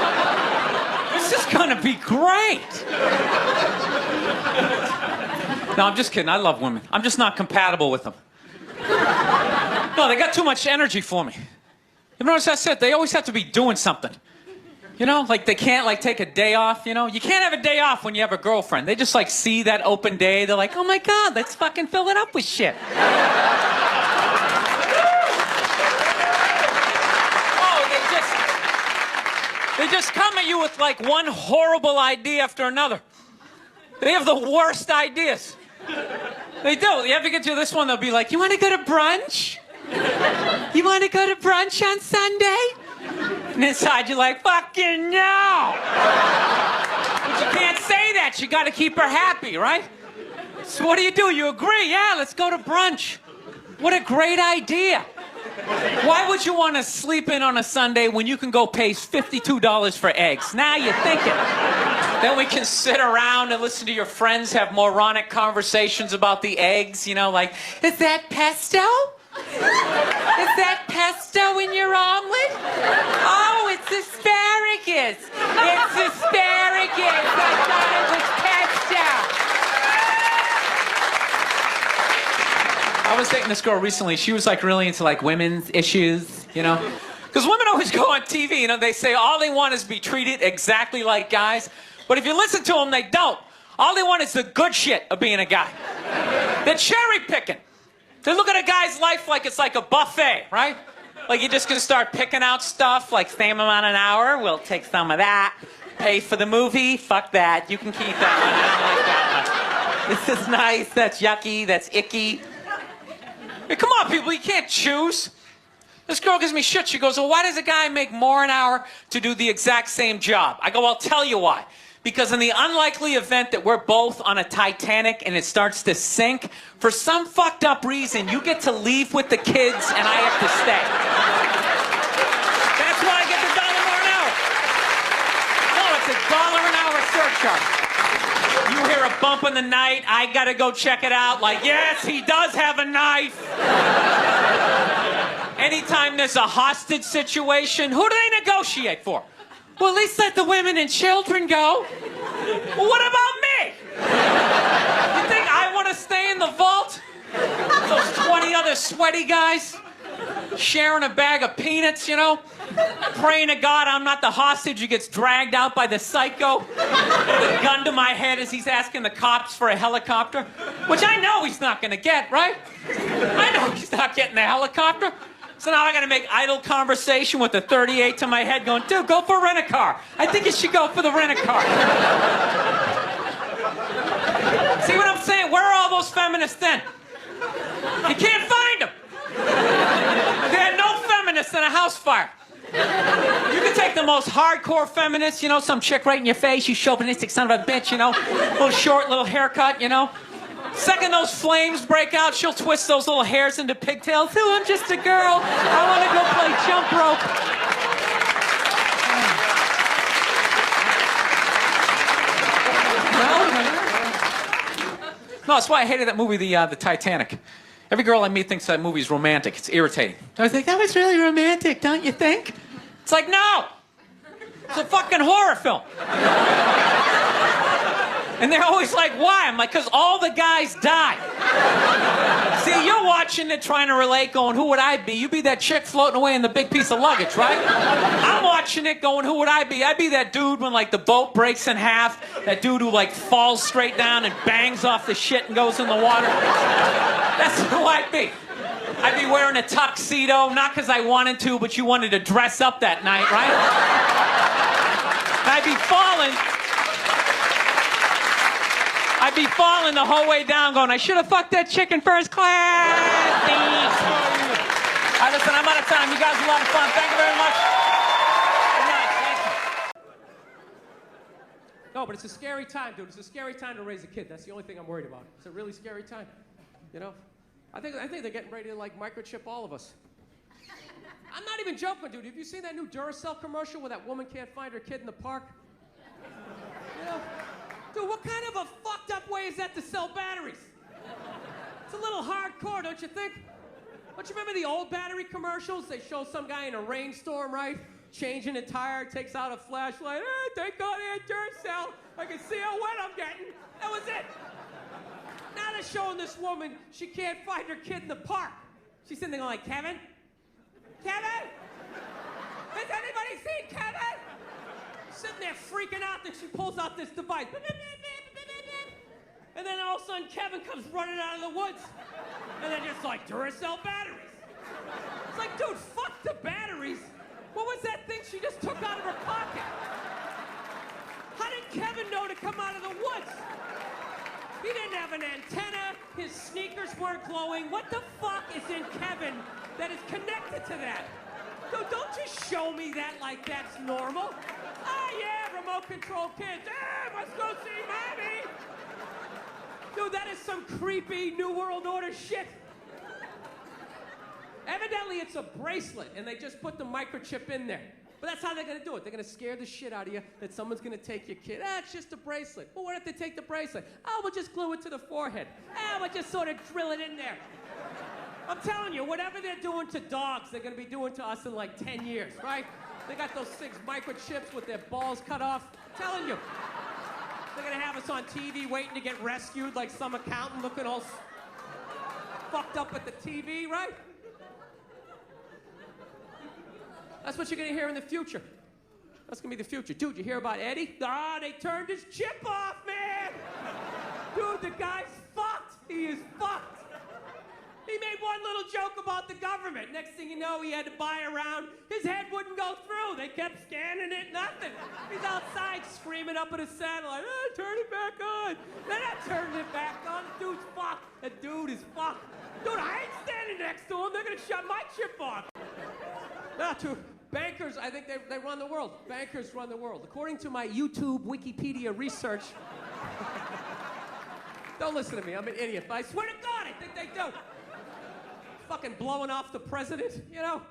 This is gonna be great. No, I'm just kidding. I love women. I'm just not compatible with them. No, they got too much energy for me. You notice I said they always have to be doing something. You know, like they can't like take a day off, you know? You can't have a day off when you have a girlfriend. They just like see that open day. They're like, oh my God, let's fucking fill it up with shit. They just come at you with like one horrible idea after another. They have the worst ideas. They do. You ever get to this one, they'll be like, you want to go to brunch? You want to go to brunch on Sunday? And inside you're like, fucking no! But you can't say that. You got to keep her happy, right? So what do? You agree? Yeah, let's go to brunch. What a great idea. Why would you want to sleep in on a Sunday when you can go pay $52 for eggs? Now you're thinking. Then we can sit around and listen to your friends have moronic conversations about the eggs, you know, like, is that pesto? Is that pesto in your omelet? Oh, it's asparagus. It's asparagus. I thought it was pesto. I was dating this girl recently. She was like really into like women's issues, you know? Because women always go on TV, you know, they say all they want is to be treated exactly like guys. But if you listen to them, they don't. All they want is the good shit of being a guy. They're cherry picking. They look at a guy's life like it's like a buffet, right? Like you're just gonna start picking out stuff like same amount an hour, we'll take some of that. Pay for the movie, fuck that. You can keep that one. I don't like that one. This is nice, that's yucky, that's icky. Hey, come on, people, you can't choose. This girl gives me shit. She goes, well, why does a guy make more an hour to do the exact same job? I go, I'll tell you why. Because in the unlikely event that we're both on a Titanic and it starts to sink, for some fucked up reason, you get to leave with the kids and I have to stay. That's why I get the $1 more an hour. No, it's $1 an hour surcharge. You hear a bump in the night, I gotta go check it out. Like, yes, he does have a knife. Anytime there's a hostage situation, who do they negotiate for? Well, at least let the women and children go. Well, what about me? You think I want to stay in the vault? Those 20 other sweaty guys sharing a bag of peanuts, you know? Praying to God I'm not the hostage who gets dragged out by the psycho with a gun to my head as he's asking the cops for a helicopter. Which I know he's not going to get, right? I know he's not getting the helicopter. So now I gotta make idle conversation with the 38 to my head going, dude, go for a rent-a-car. I think you should go for the rent-a-car. See what I'm saying? Where are all those feminists then? You can't find them. They had no feminists in a house fire. You can take the most hardcore feminist, you know, some chick right in your face, you chauvinistic son of a bitch, you know, little short, little haircut, you know. Second those flames break out, she'll twist those little hairs into pigtails. Oh, I'm just a girl. I want to go play jump rope. No, that's why I hated that movie, the Titanic. Every girl I meet thinks that movie's romantic. It's irritating. I think that was really romantic, don't you think? It's like, no! It's a fucking horror film. And they're always like, why? I'm like, because all the guys die. See, you're watching it trying to relate, going, who would I be? You'd be that chick floating away in the big piece of luggage, right? I'm watching watching it going, who would I be? I'd be that dude when, like, the boat breaks in half. That dude who, like, falls straight down and bangs off the shit and goes in the water. That's who I'd be. I'd be wearing a tuxedo, not because I wanted to, but you wanted to dress up that night, right? I'd be falling the whole way down going, I should have fucked that chick in first class. All right, listen, I'm out of time. You guys are a lot of fun. Thank you very much. Good night. Thank you. No, but it's a scary time, dude. It's a scary time to raise a kid. That's the only thing I'm worried about. It's a really scary time. You know? I think they're getting ready to, like, microchip all of us. I'm not even joking, dude. Have you seen that new Duracell commercial where that woman can't find her kid in the park? You know? Dude, what kind of a fucked up way is that to sell batteries? It's a little hardcore, don't you think? Don't you remember the old battery commercials? They show some guy in a rainstorm, right? Changing a tire, takes out a flashlight. Hey, thank God they had Duracell. I can see how wet I'm getting. That was it. Now they're showing this woman, she can't find her kid in the park. She's sitting there going like, Kevin? Kevin? Has anybody seen Kevin? Sitting there freaking out, then she pulls out this device. And then all of a sudden, Kevin comes running out of the woods. And they're just like, Duracell batteries. It's like, dude, fuck the batteries. What was that thing she just took out of her pocket? How did Kevin know to come out of the woods? He didn't have an antenna. His sneakers weren't glowing. What the fuck is in Kevin that is connected to that? Dude, don't just show me that like that's normal. Oh, yeah, remote control kids. Let's go see mommy. Dude, that is some creepy New World Order shit. Evidently, it's a bracelet, and they just put the microchip in there. But that's how they're going to do it. They're going to scare the shit out of you that someone's going to take your kid. It's just a bracelet. Well, what if they take the bracelet? Oh, we'll just glue it to the forehead. We'll just sort of drill it in there. I'm telling you, whatever they're doing to dogs, they're going to be doing to us in like 10 years, right? They got those 6 microchips with their balls cut off. I'm telling you. They're going to have us on TV waiting to get rescued like some accountant looking all fucked up at the TV, right? That's what you're going to hear in the future. That's going to be the future. Dude, you hear about Eddie? Ah, they turned his chip off, man! Dude, the guy's fucked. He is fucked. He made one little joke about the government. Next thing you know, he had to buy a round. His head wouldn't go through. They kept scanning it, nothing. He's outside screaming up at his satellite, turn it back on. They're not turning it back on. The dude's fucked. The dude is fucked. Dude, I ain't standing next to him. They're going to shut my chip off. Not to bankers, I think they run the world. Bankers run the world. According to my YouTube Wikipedia research, don't listen to me, I'm an idiot, but I swear to God, I think they do. Fucking blowing off the president, you know?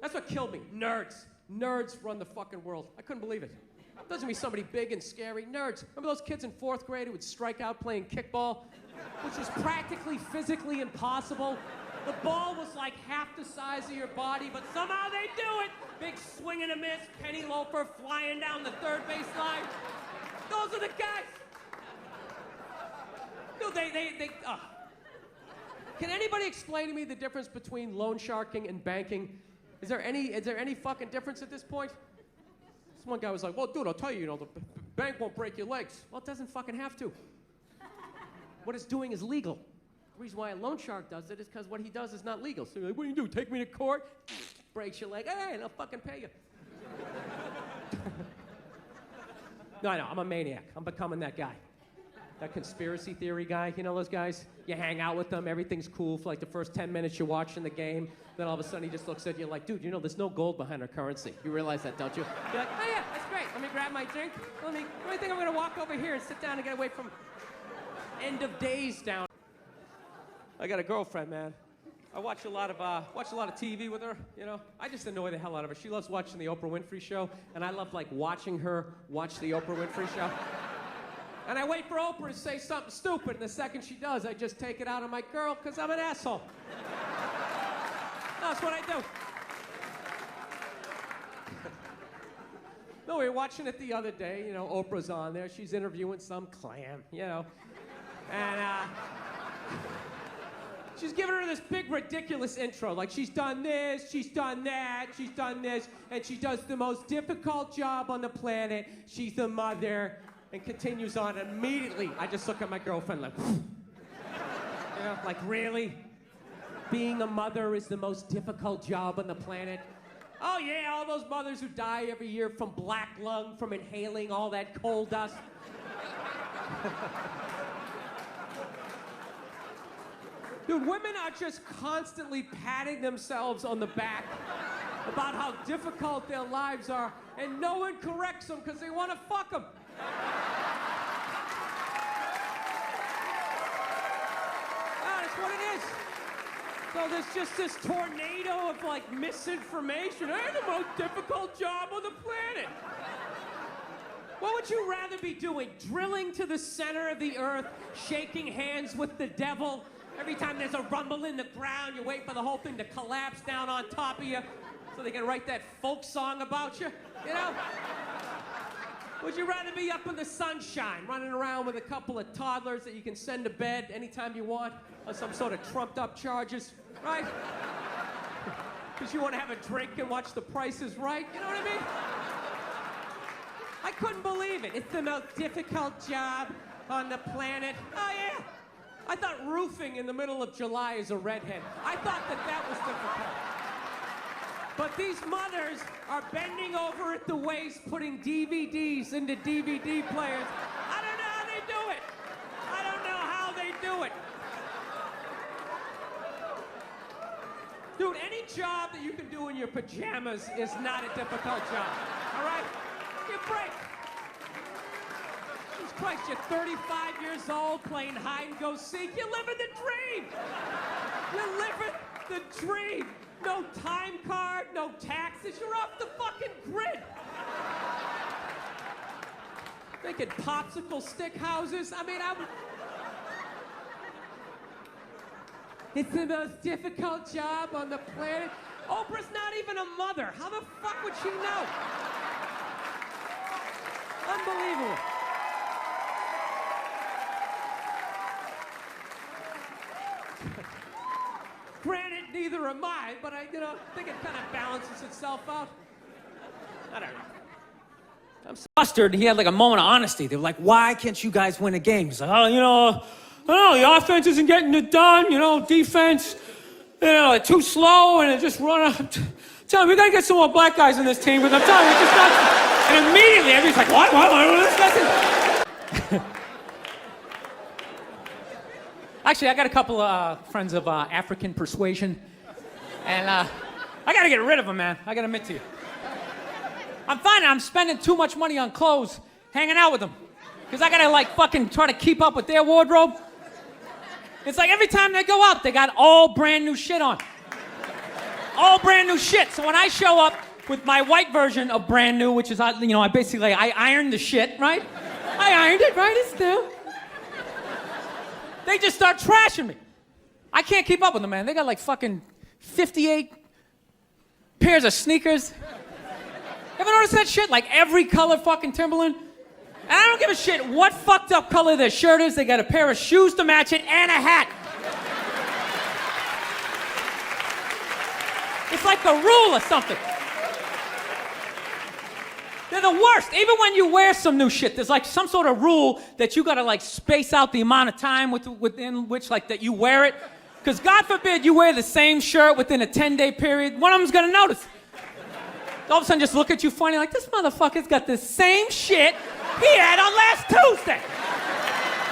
That's what killed me. Nerds. Nerds run the fucking world. I couldn't believe it. Doesn't mean somebody big and scary. Nerds. Remember those kids in 4th grade who would strike out playing kickball? Which was practically physically impossible. The ball was like half the size of your body, but somehow they do it. Big swing and a miss, penny loafer flying down the 3rd base line. Those are the guys. Dude, Can anybody explain to me the difference between loan sharking and banking? Is there any fucking difference at this point? This one guy was like, well, dude, I'll tell you, the bank won't break your legs. Well, it doesn't fucking have to. What it's doing is legal. The reason why a loan shark does it is because what he does is not legal. So you're like, what do you do? Take me to court? Breaks your leg. Hey, and I'll fucking pay you. No, I'm a maniac. I'm becoming that guy. That conspiracy theory guy, you know those guys? You hang out with them, everything's cool for like the first 10 minutes you're watching the game. Then all of a sudden he just looks at you like, dude, there's no gold behind our currency. You realize that, don't you? You're like, oh yeah, that's great. Let me grab my drink. I think I'm gonna walk over here and sit down and get away from end of days down. I got a girlfriend, man. I watch a lot of TV with her, I just annoy the hell out of her. She loves watching the Oprah Winfrey Show, and I love like watching her watch the Oprah Winfrey Show. And I wait for Oprah to say something stupid, and the second she does, I just take it out on my girl, because I'm an asshole. That's what I do. No, we were watching it the other day, Oprah's on there. She's interviewing some clam, And She's giving her this big, ridiculous intro. Like, she's done this, she's done that, she's done this, and she does the most difficult job on the planet. She's the mother, and continues on. Immediately, I just look at my girlfriend like, you know, like, really? Being a mother is the most difficult job on the planet? Oh, yeah, all those mothers who die every year from black lung, from inhaling all that coal dust. Dude, women are just constantly patting themselves on the back about how difficult their lives are, and no one corrects them because they want to fuck them. That's what it is. So there's just this tornado of, like, misinformation. Hey, the most difficult job on the planet. What would you rather be doing? Drilling to the center of the earth, shaking hands with the devil? Every time there's a rumble in the ground, you wait for the whole thing to collapse down on top of you so they can write that folk song about you, you know? Would you rather be up in the sunshine, running around with a couple of toddlers that you can send to bed anytime you want on some sort of trumped up charges, right? Because you want to have a drink and watch The Price is Right, you know what I mean? I couldn't believe it. It's the most difficult job on the planet. Oh, yeah. I thought roofing in the middle of July is a redhead. I thought that was difficult. But these mothers are bending over at the waist, putting DVDs into DVD players. I don't know how they do it. I don't know how they do it. Dude, any job that you can do in your pajamas is not a difficult job, all right? Give a break. Jesus Christ, you're 35 years old playing hide and go seek. You're living the dream. You're living the dream. No time card, no taxes. You're off the fucking grid. Making popsicle stick houses. I mean, it's the most difficult job on the planet. Oprah's not even a mother. How the fuck would she know? Unbelievable. Granted, neither am I, but I think it kind of balances itself out. I don't know. I'm flustered. He had like a moment of honesty. They were like, why can't you guys win a game? He's like, oh, I don't know, the offense isn't getting it done, defense, too slow, and it just run out. Tell me, we gotta get some more black guys in this team, because I'm telling you, it's just not. And immediately, everybody's like, what? Actually, I got a couple of friends of African persuasion, and I gotta get rid of them, man. I gotta admit to you. I'm finding I'm spending too much money on clothes hanging out with them, because I gotta fucking try to keep up with their wardrobe. It's like every time they go out, they got all brand new shit on. All brand new shit. So when I show up with my white version of brand new, which is, I ironed the shit, right? I ironed it, right? It's new. They just start trashing me. I can't keep up with them, man. They got fucking 58 pairs of sneakers. Ever notice that shit? Every color fucking Timberland. And I don't give a shit what fucked up color their shirt is. They got a pair of shoes to match it and a hat. It's like a rule or something. They're the worst. Even when you wear some new shit, there's some sort of rule that you gotta space out the amount of time within which that you wear it. Because God forbid you wear the same shirt within a 10-day period, one of them's gonna notice. All of a sudden just look at you funny this motherfucker's got the same shit he had on last Tuesday.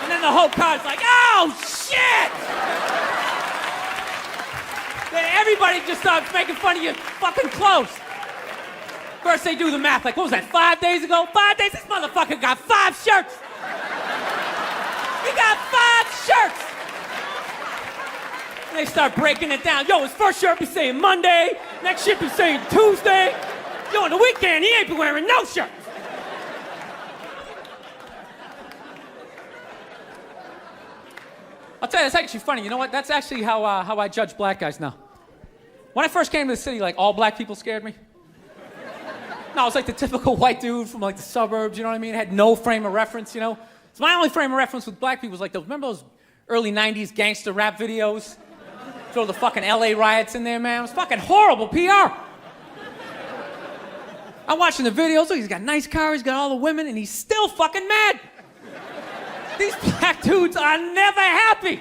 And then the whole car's like, oh shit! Then everybody just starts making fun of your fucking clothes. First they do the math, what was that, 5 days ago? 5 days? This motherfucker got 5 shirts! He got 5 shirts! And they start breaking it down. Yo, his first shirt be saying Monday, next shirt be saying Tuesday. Yo, on the weekend, he ain't be wearing no shirt. I'll tell you, that's actually funny. You know what? That's actually how I judge black guys now. When I first came to the city, all black people scared me. No, I was the typical white dude from the suburbs, you know what I mean? Had no frame of reference, So my only frame of reference with black people was remember those early 90s gangster rap videos? Throw the fucking LA riots in there, man. It was fucking horrible PR. I'm watching the videos. Look, he's got a nice car, he's got all the women, and he's still fucking mad. These black dudes are never happy.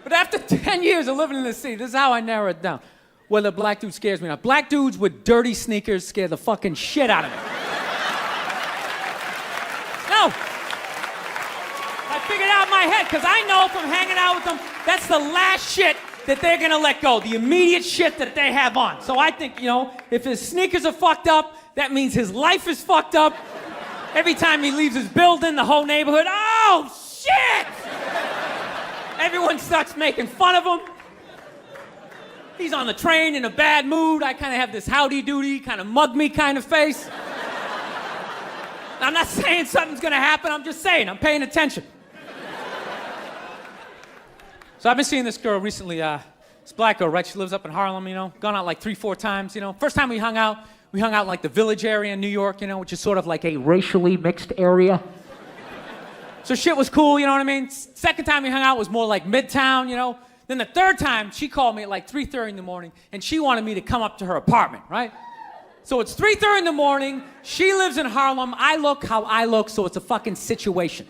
But after 10 years of living in the city, this is how I narrow it down. Whether a black dude scares me or not. Black dudes with dirty sneakers scare the fucking shit out of me. No. I figured out in my head, because I know from hanging out with them, that's the last shit that they're gonna let go, the immediate shit that they have on. So I think, if his sneakers are fucked up, that means his life is fucked up. Every time he leaves his building, the whole neighborhood, oh, shit! Everyone starts making fun of him. He's on the train in a bad mood. I kind of have this howdy-doody, kind of mug me kind of face. I'm not saying something's gonna happen, I'm just saying, I'm paying attention. So I've been seeing this girl recently, this black girl, right? She lives up in Harlem, gone out like 3-4 times, First time we hung out in like the Village area in New York, which is sort of like a racially mixed area. So shit was cool, you know what I mean? Second time we hung out was more like Midtown, Then the third time, she called me at like 3:30 in the morning, and she wanted me to come up to her apartment, right? So it's 3:30 in the morning, she lives in Harlem, I look how I look, so it's a fucking situation.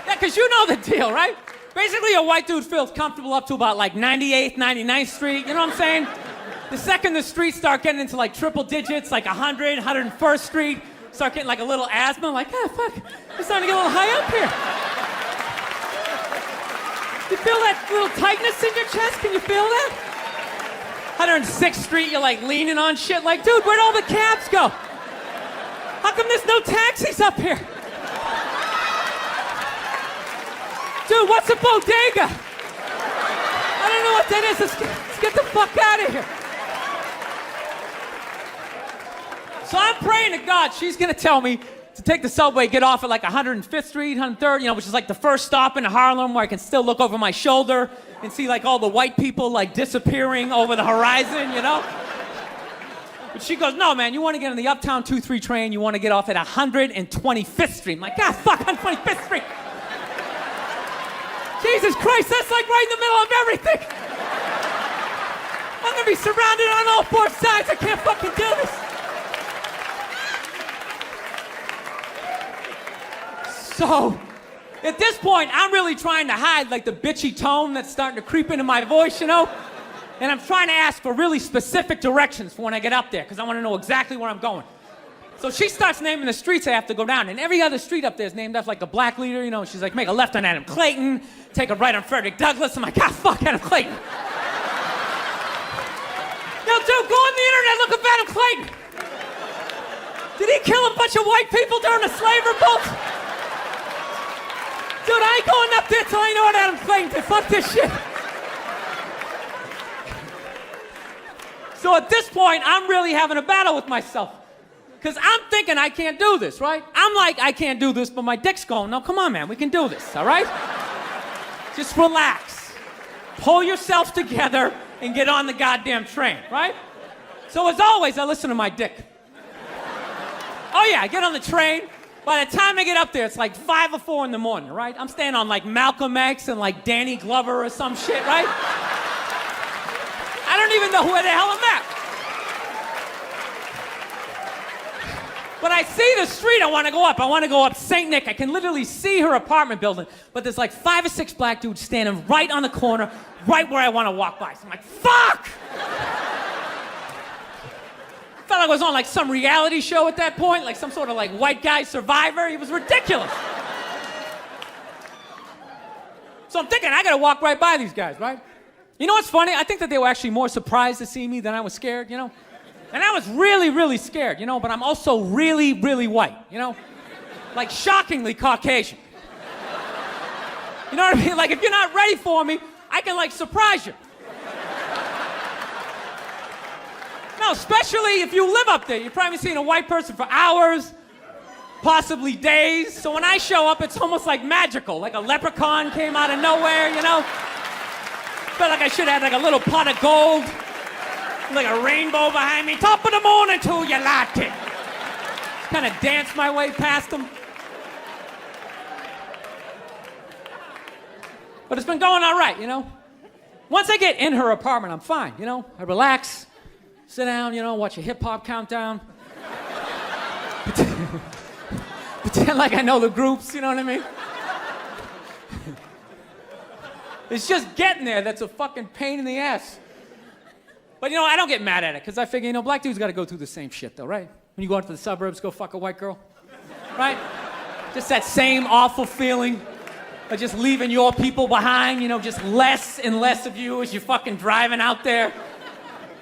Yeah, because you know the deal, right? Basically, a white dude feels comfortable up to about like 98th, 99th Street, you know what I'm saying? The second the streets start getting into like triple digits, like 100, 101st Street, start getting like a little asthma, like, fuck, it's starting to get a little high up here. You feel that little tightness in your chest? Can you feel that? 106th Street, you're like leaning on shit, like, dude, where'd all the cabs go? How come there's no taxis up here? Dude, what's a bodega? I don't know what that is. Let's get the fuck out of here. So I'm praying to God she's gonna tell me to take the subway, get off at like 105th Street, 103rd, which is like the first stop in Harlem where I can still look over my shoulder and see like all the white people like disappearing over the horizon, But she goes, no, man, you want to get on the Uptown 2-3 train, you want to get off at 125th Street. I'm like, God, fuck, 125th Street. Jesus Christ, that's like right in the middle of everything. I'm gonna be surrounded on all four sides. I can't fucking do this. So, at this point, I'm really trying to hide like the bitchy tone that's starting to creep into my voice, And I'm trying to ask for really specific directions for when I get up there, because I want to know exactly where I'm going. So she starts naming the streets I have to go down, and every other street up there is named after like a black leader, She's like, make a left on Adam Clayton, take a right on Frederick Douglass. I'm like, God, fuck Adam Clayton. Yo, dude, go on the internet, look up Adam Clayton. Did he kill a bunch of white people during the slave revolt? Dude, I ain't going up there till I know what Adam Clayton did. Fuck this shit. So at this point, I'm really having a battle with myself. Because I'm thinking I can't do this, right? I'm like, I can't do this, but my dick's going, no, come on, man, we can do this, all right? Just relax. Pull yourself together and get on the goddamn train, right? So as always, I listen to my dick. Oh yeah, I get on the train. By the time I get up there, it's like 5 or 4 in the morning, right? I'm staying on like Malcolm X and like Danny Glover or some shit, right? I don't even know where the hell I'm at. But I see the street I want to go up. I want to go up St. Nick. I can literally see her apartment building, but there's like 5 or 6 black dudes standing right on the corner, right where I want to walk by. So I'm like, fuck! Felt like I was on like some reality show at that point, like some sort of like white guy survivor. It was ridiculous. So I'm thinking, I gotta walk right by these guys, right? You know what's funny? I think that they were actually more surprised to see me than I was scared, And I was really, really scared, but I'm also really, really white, Like shockingly Caucasian. You know what I mean? Like if you're not ready for me, I can like surprise you. No, especially if you live up there. You've probably seen a white person for hours, possibly days. So when I show up, it's almost like magical. Like a leprechaun came out of nowhere, Felt like I should have had like a little pot of gold. Like a rainbow behind me. Top of the morning to you, latte. Kind of dance my way past them. But it's been going all right, you know? Once I get in her apartment, I'm fine, you know? I relax, sit down, you know, watch a hip-hop countdown. Pretend like I know the groups, you know what I mean? It's just getting there that's a fucking pain in the ass. But, you know, I don't get mad at it, because I figure, you know, black dudes got to go through the same shit, though, right? When you go out to the suburbs, go fuck a white girl, right? Just that same awful feeling of just leaving your people behind, you know, just less and less of you as you're fucking driving out there.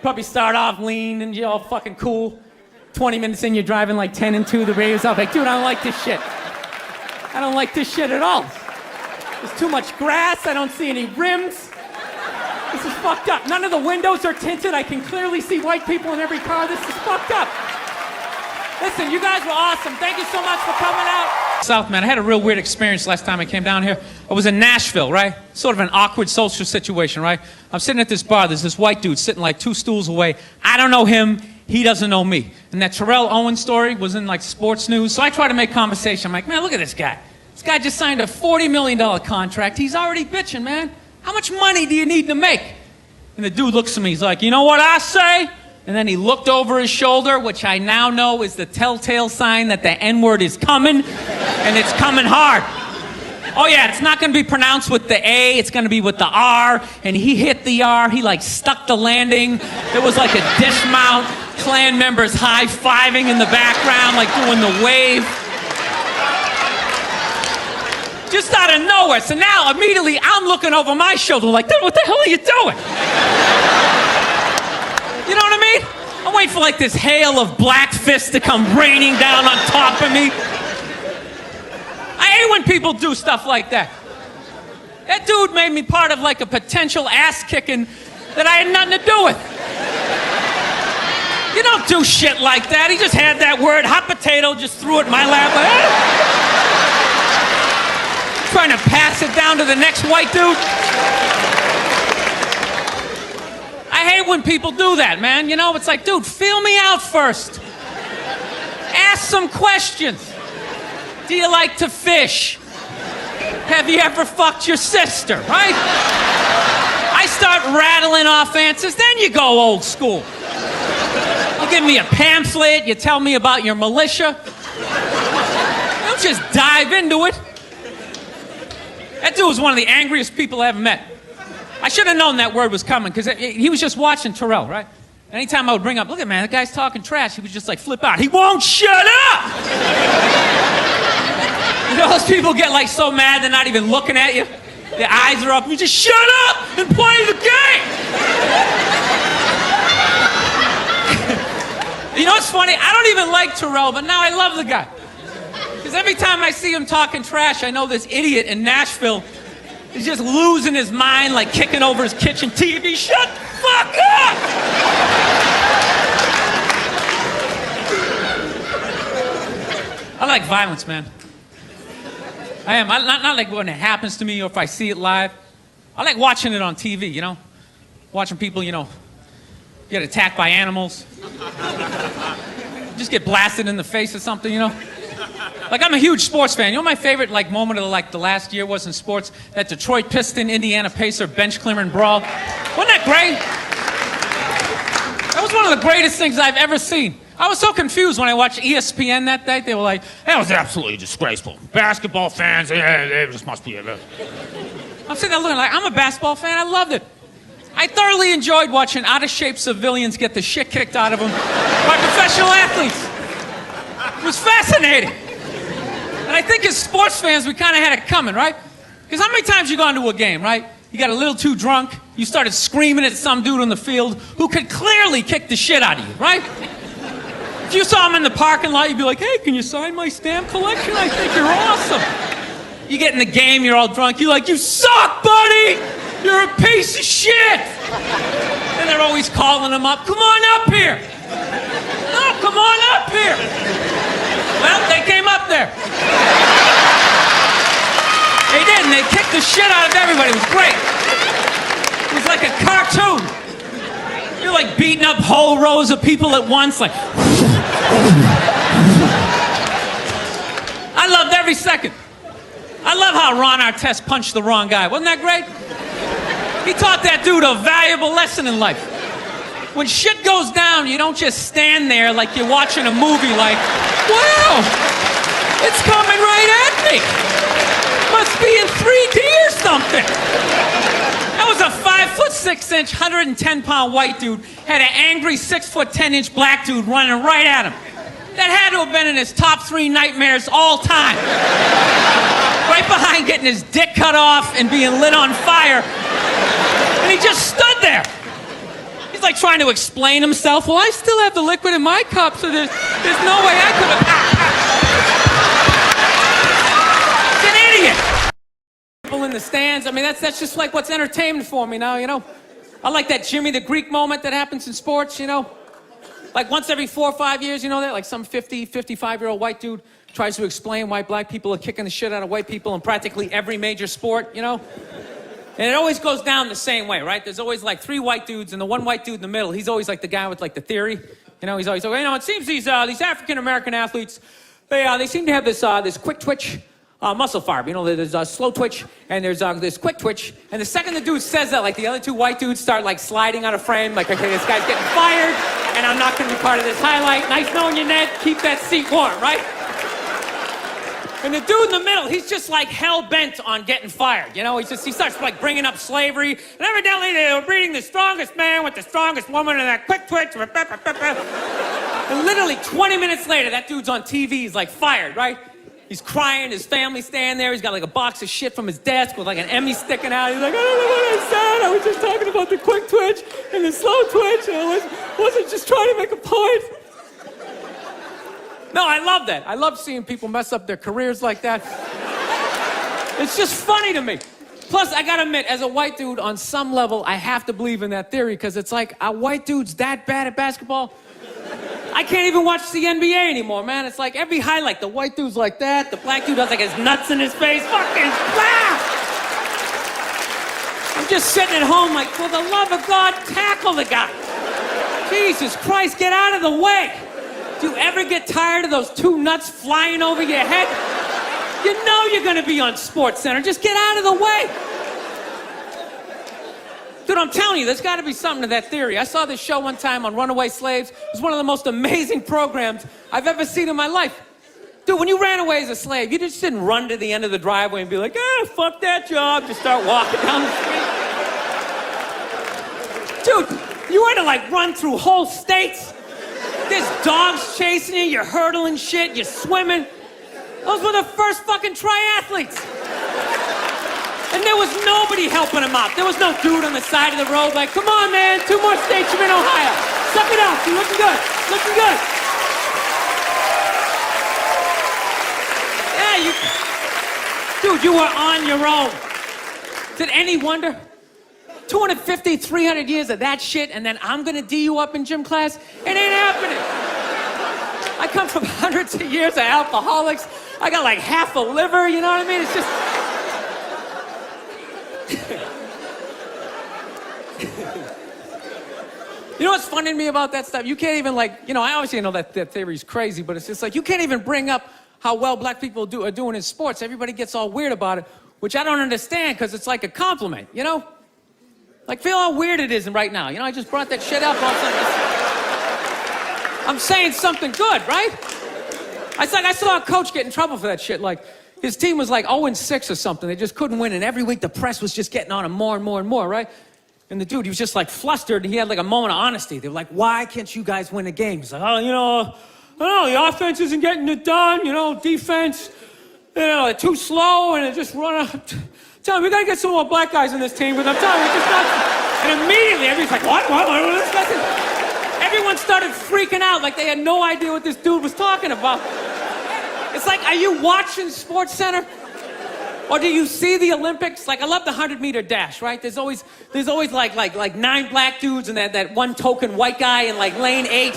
Probably start off lean and you're all fucking cool. 20 minutes in, you're driving like 10 and 2, the radio's off. Like, dude, I don't like this shit. I don't like this shit at all. There's too much grass, I don't see any rims. This is fucked up. None of the windows are tinted. I can clearly see white people in every car. This is fucked up. Listen, you guys were awesome. Thank you so much for coming out. South, man, I had a real weird experience last time I came down here. I was in Nashville, right? Sort of an awkward social situation, right? I'm sitting at this bar. There's this white dude sitting like 2 stools away. I don't know him. He doesn't know me. And that Terrell Owens story was in like sports news. So I try to make conversation. I'm like, man, look at this guy. This guy just signed a $40 million contract. He's already bitching, man. How much money do you need to make? And the dude looks at me. He's like, you know what I say? And then he looked over his shoulder, which I now know is the telltale sign that the N-word is coming, and it's coming hard. Oh yeah, it's not gonna be pronounced with the A, it's gonna be with the R, and he hit the R, he like stuck the landing. There was like a dismount, Klan members high-fiving in the background, like doing the wave. Just out of nowhere. So now, immediately, I'm looking over my shoulder like, dude, what the hell are you doing? You know what I mean? I'm waiting for like this hail of black fists to come raining down on top of me. I hate when people do stuff like that. That dude made me part of like a potential ass-kicking that I had nothing to do with. You don't do shit like that. He just had that word, hot potato, just threw it in my lap. Trying to pass it down to the next white dude. I hate when people do that, man. You know, it's like, dude, feel me out first. Ask some questions. Do you like to fish? Have you ever fucked your sister, right? I start rattling off answers, then you go old school. You give me a pamphlet, you tell me about your militia. Don't just dive into it. That dude was one of the angriest people I ever met. I should have known that word was coming, because he was just watching Terrell, right? Anytime I would bring up, look at man, that guy's talking trash, he would just like flip out. He won't shut up! You know, those people get like so mad they're not even looking at you. Their eyes are up, you just shut up and play the game! You know what's funny? I don't even like Terrell, but now I love the guy. Because every time I see him talking trash, I know this idiot in Nashville is just losing his mind, like kicking over his kitchen TV. Shut the fuck up! I like violence, man. I am. Not like when it happens to me or if I see it live. I like watching it on TV, you know? Watching people, you know, get attacked by animals. Just get blasted in the face or something, you know? Like, I'm a huge sports fan. You know my favorite, like, moment of, like, the last year was in sports? That Detroit Piston, Indiana Pacer bench clearing brawl. Wasn't that great? That was one of the greatest things I've ever seen. I was so confused when I watched ESPN that day. They were like, that was absolutely disgraceful. Basketball fans, they just must be... I'm sitting there looking like, I'm a basketball fan. I loved it. I thoroughly enjoyed watching out-of-shape civilians get the shit kicked out of them by professional athletes. It was fascinating. And I think as sports fans, we kind of had it coming, right? Because how many times you gone to a game, right? You got a little too drunk, you started screaming at some dude on the field who could clearly kick the shit out of you, right? If you saw him in the parking lot, you'd be like, hey, can you sign my stamp collection? I think you're awesome. You get in the game, you're all drunk, you're like, you suck, buddy! You're a piece of shit! And they're always calling him up, come on up here! No, come on up here! Well, they came up there. They did, and they kicked the shit out of everybody. It was great. It was like a cartoon. You're like beating up whole rows of people at once, like... I loved every second. I love how Ron Artest punched the wrong guy. Wasn't that great? He taught that dude a valuable lesson in life. When shit goes down, you don't just stand there like you're watching a movie like, wow, it's coming right at me. Must be in 3D or something. That was a 5'6", 110-pound white dude, had an angry 6'10" black dude running right at him. That had to have been in his top 3 nightmares all time. Right behind getting his dick cut off and being lit on fire. And he just stood there. He's like trying to explain himself. Well, I still have the liquid in my cup, so there's no way I could have. He's an idiot. People in the stands. I mean, that's just like what's entertainment for me now, you know. I like that Jimmy the Greek moment that happens in sports, you know. Like once every 4 or 5 years, you know that? Like some 50, 55-year-old white dude tries to explain why black people are kicking the shit out of white people in practically every major sport, you know? And it always goes down the same way, right? There's always like 3 white dudes, and the one white dude in the middle, he's always like the guy with like the theory. You know, he's always like, you know, it seems these African-American athletes, they seem to have this quick twitch muscle fiber. You know, there's a slow twitch, and there's this quick twitch. And the second the dude says that, like the other 2 white dudes start like sliding out of frame, like, okay, this guy's getting fired, and I'm not gonna be part of this highlight. Nice knowing you, Ned. Keep that seat warm, right? And the dude in the middle, he's just like hell-bent on getting fired. You know, he starts like bringing up slavery. And evidently they were breeding the strongest man with the strongest woman and that quick twitch. And literally 20 minutes later, that dude's on TV. He's like fired, right? He's crying. His family's standing there. He's got like a box of shit from his desk with like an Emmy sticking out. He's like, I don't know what I said. I was just talking about the quick twitch and the slow twitch. And I wasn't just trying to make a point. No, I love that. I love seeing people mess up their careers like that. It's just funny to me. Plus, I gotta admit, as a white dude, on some level, I have to believe in that theory, because it's like, are white dudes that bad at basketball? I can't even watch the NBA anymore, man. It's like every highlight, the white dude's like that, the black dude has like his nuts in his face, fucking blah! I'm just sitting at home like, for the love of God, tackle the guy. Jesus Christ, get out of the way. Do you ever get tired of those 2 nuts flying over your head? You know you're gonna be on SportsCenter. Just get out of the way. Dude, I'm telling you, there's gotta be something to that theory. I saw this show one time on runaway slaves. It was one of the most amazing programs I've ever seen in my life. Dude, when you ran away as a slave, you just didn't run to the end of the driveway and be like, fuck that job. Just start walking down the street. Dude, you had to like run through whole states. There's dogs chasing you, you're hurdling shit, you're swimming. Those were the first fucking triathletes. And there was nobody helping them out. There was no dude on the side of the road like, come on, man, 2 more states, you're in Ohio. Suck it up, you're looking good, looking good. Yeah, dude, you were on your own. Is it any wonder? 250, 300 years of that shit, and then I'm gonna D you up in gym class? It ain't happening. I come from hundreds of years of alcoholics. I got like half a liver, you know what I mean? It's just... You know what's funny to me about that stuff? You can't even like, you know, I obviously know that theory's crazy, but it's just like, you can't even bring up how well black people are doing in sports. Everybody gets all weird about it, which I don't understand, because it's like a compliment, you know? Like, feel how weird it is right now. You know, I just brought that shit up on something. I'm saying something good, right? I saw a coach get in trouble for that shit. Like, his team was like 0-6 or something. They just couldn't win, and every week the press was just getting on him more and more and more, right? And the dude, he was just like flustered, and he had like a moment of honesty. They were like, why can't you guys win a game? He's like, oh, you know, I don't know, the offense isn't getting it done, you know, defense, you know, they're too slow, and they just run up. Tell me, we gotta get some more black guys on this team, but I'm telling you, it's just not. And immediately, everybody's like, what? Everyone started freaking out like they had no idea what this dude was talking about. It's like, are you watching SportsCenter? Or do you see the Olympics? Like, I love the 100-meter dash, right? There's always like 9 black dudes and that one token white guy in like lane 8.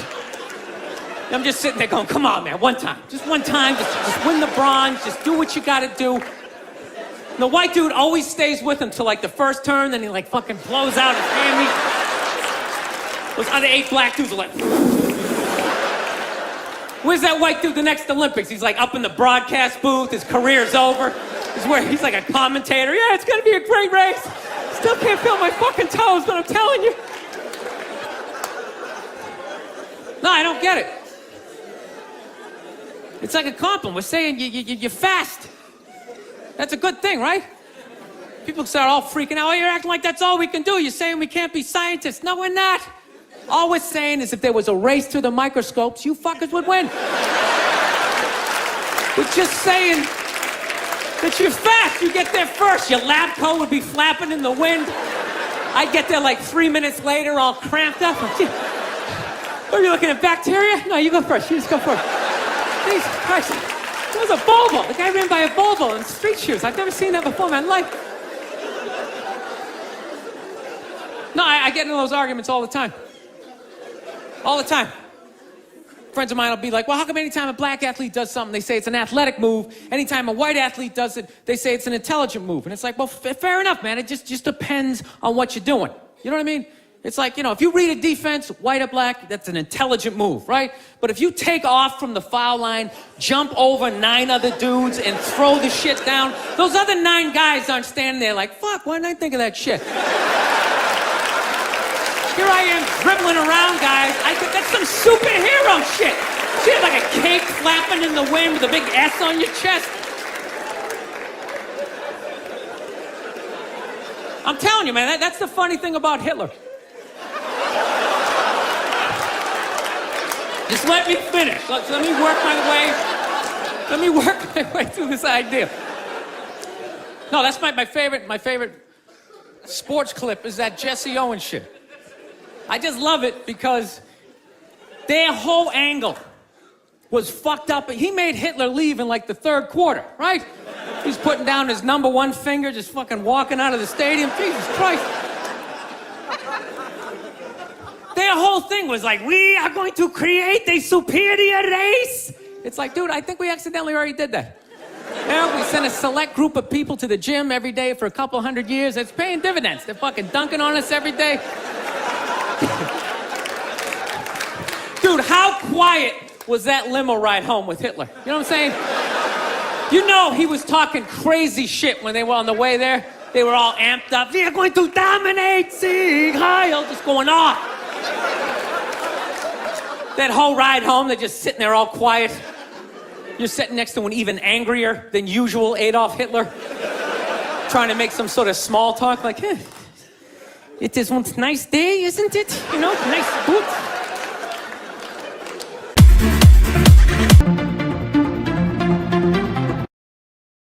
I'm just sitting there going, come on, man, one time. Just one time, just win the bronze, just do what you gotta do. And the white dude always stays with him till like the first turn, then he like fucking blows out his hammy. Those other 8 black dudes are like, where's that white dude the next Olympics? He's like up in the broadcast booth, his career's over. is where he's like a commentator. Yeah, it's gonna be a great race. Still can't feel my fucking toes, but I'm telling you. No, I don't get it. It's like a compliment. We're saying you're fast. That's a good thing, right? People start all freaking out. Oh, you're acting like that's all we can do. You're saying we can't be scientists. No, we're not. All we're saying is if there was a race to the microscopes, you fuckers would win. We're just saying that you're fast. You get there first. Your lab coat would be flapping in the wind. I'd get there like 3 minutes later, all cramped up. What are you looking at, bacteria? No, you go first. You just go first. Jesus Christ. It was a Volvo. The guy ran by a Volvo in street shoes. I've never seen that before in my life. No, I get into those arguments all the time. All the time. Friends of mine will be like, well, how come anytime a black athlete does something, they say it's an athletic move? Anytime a white athlete does it, they say it's an intelligent move. And it's like, well, fair enough, man. It just depends on what you're doing. You know what I mean? It's like, if you read a defense, white or black, that's an intelligent move, right? But if you take off from the foul line, jump over 9 other dudes, and throw the shit down, those other 9 guys aren't standing there like, fuck, why didn't I think of that shit? Here I am dribbling around, guys. That's some superhero shit. She had like a cape flapping in the wind with a big S on your chest. I'm telling you, man, that's the funny thing about Hitler. Just let me finish. Let me work my way through this idea. No, that's my favorite sports clip is that Jesse Owens shit. I just love it because their whole angle was fucked up. He made Hitler leave in like the 3rd quarter, right? He's putting down his number 1 finger, just fucking walking out of the stadium. Jesus Christ. Their whole thing was like, we are going to create a superior race. It's like, dude, I think we accidentally already did that. We sent a select group of people to the gym every day for a couple 100 years. It's paying dividends. They're fucking dunking on us every day. Dude, how quiet was that limo ride home with Hitler? You know what I'm saying? He was talking crazy shit when they were on the way there. They were all amped up. We are going to dominate, Sieg Heil, just going off. That whole ride home, they're just sitting there all quiet. You're sitting next to an even angrier than usual Adolf Hitler, trying to make some sort of small talk, like, it is one nice day, isn't it? Nice, good.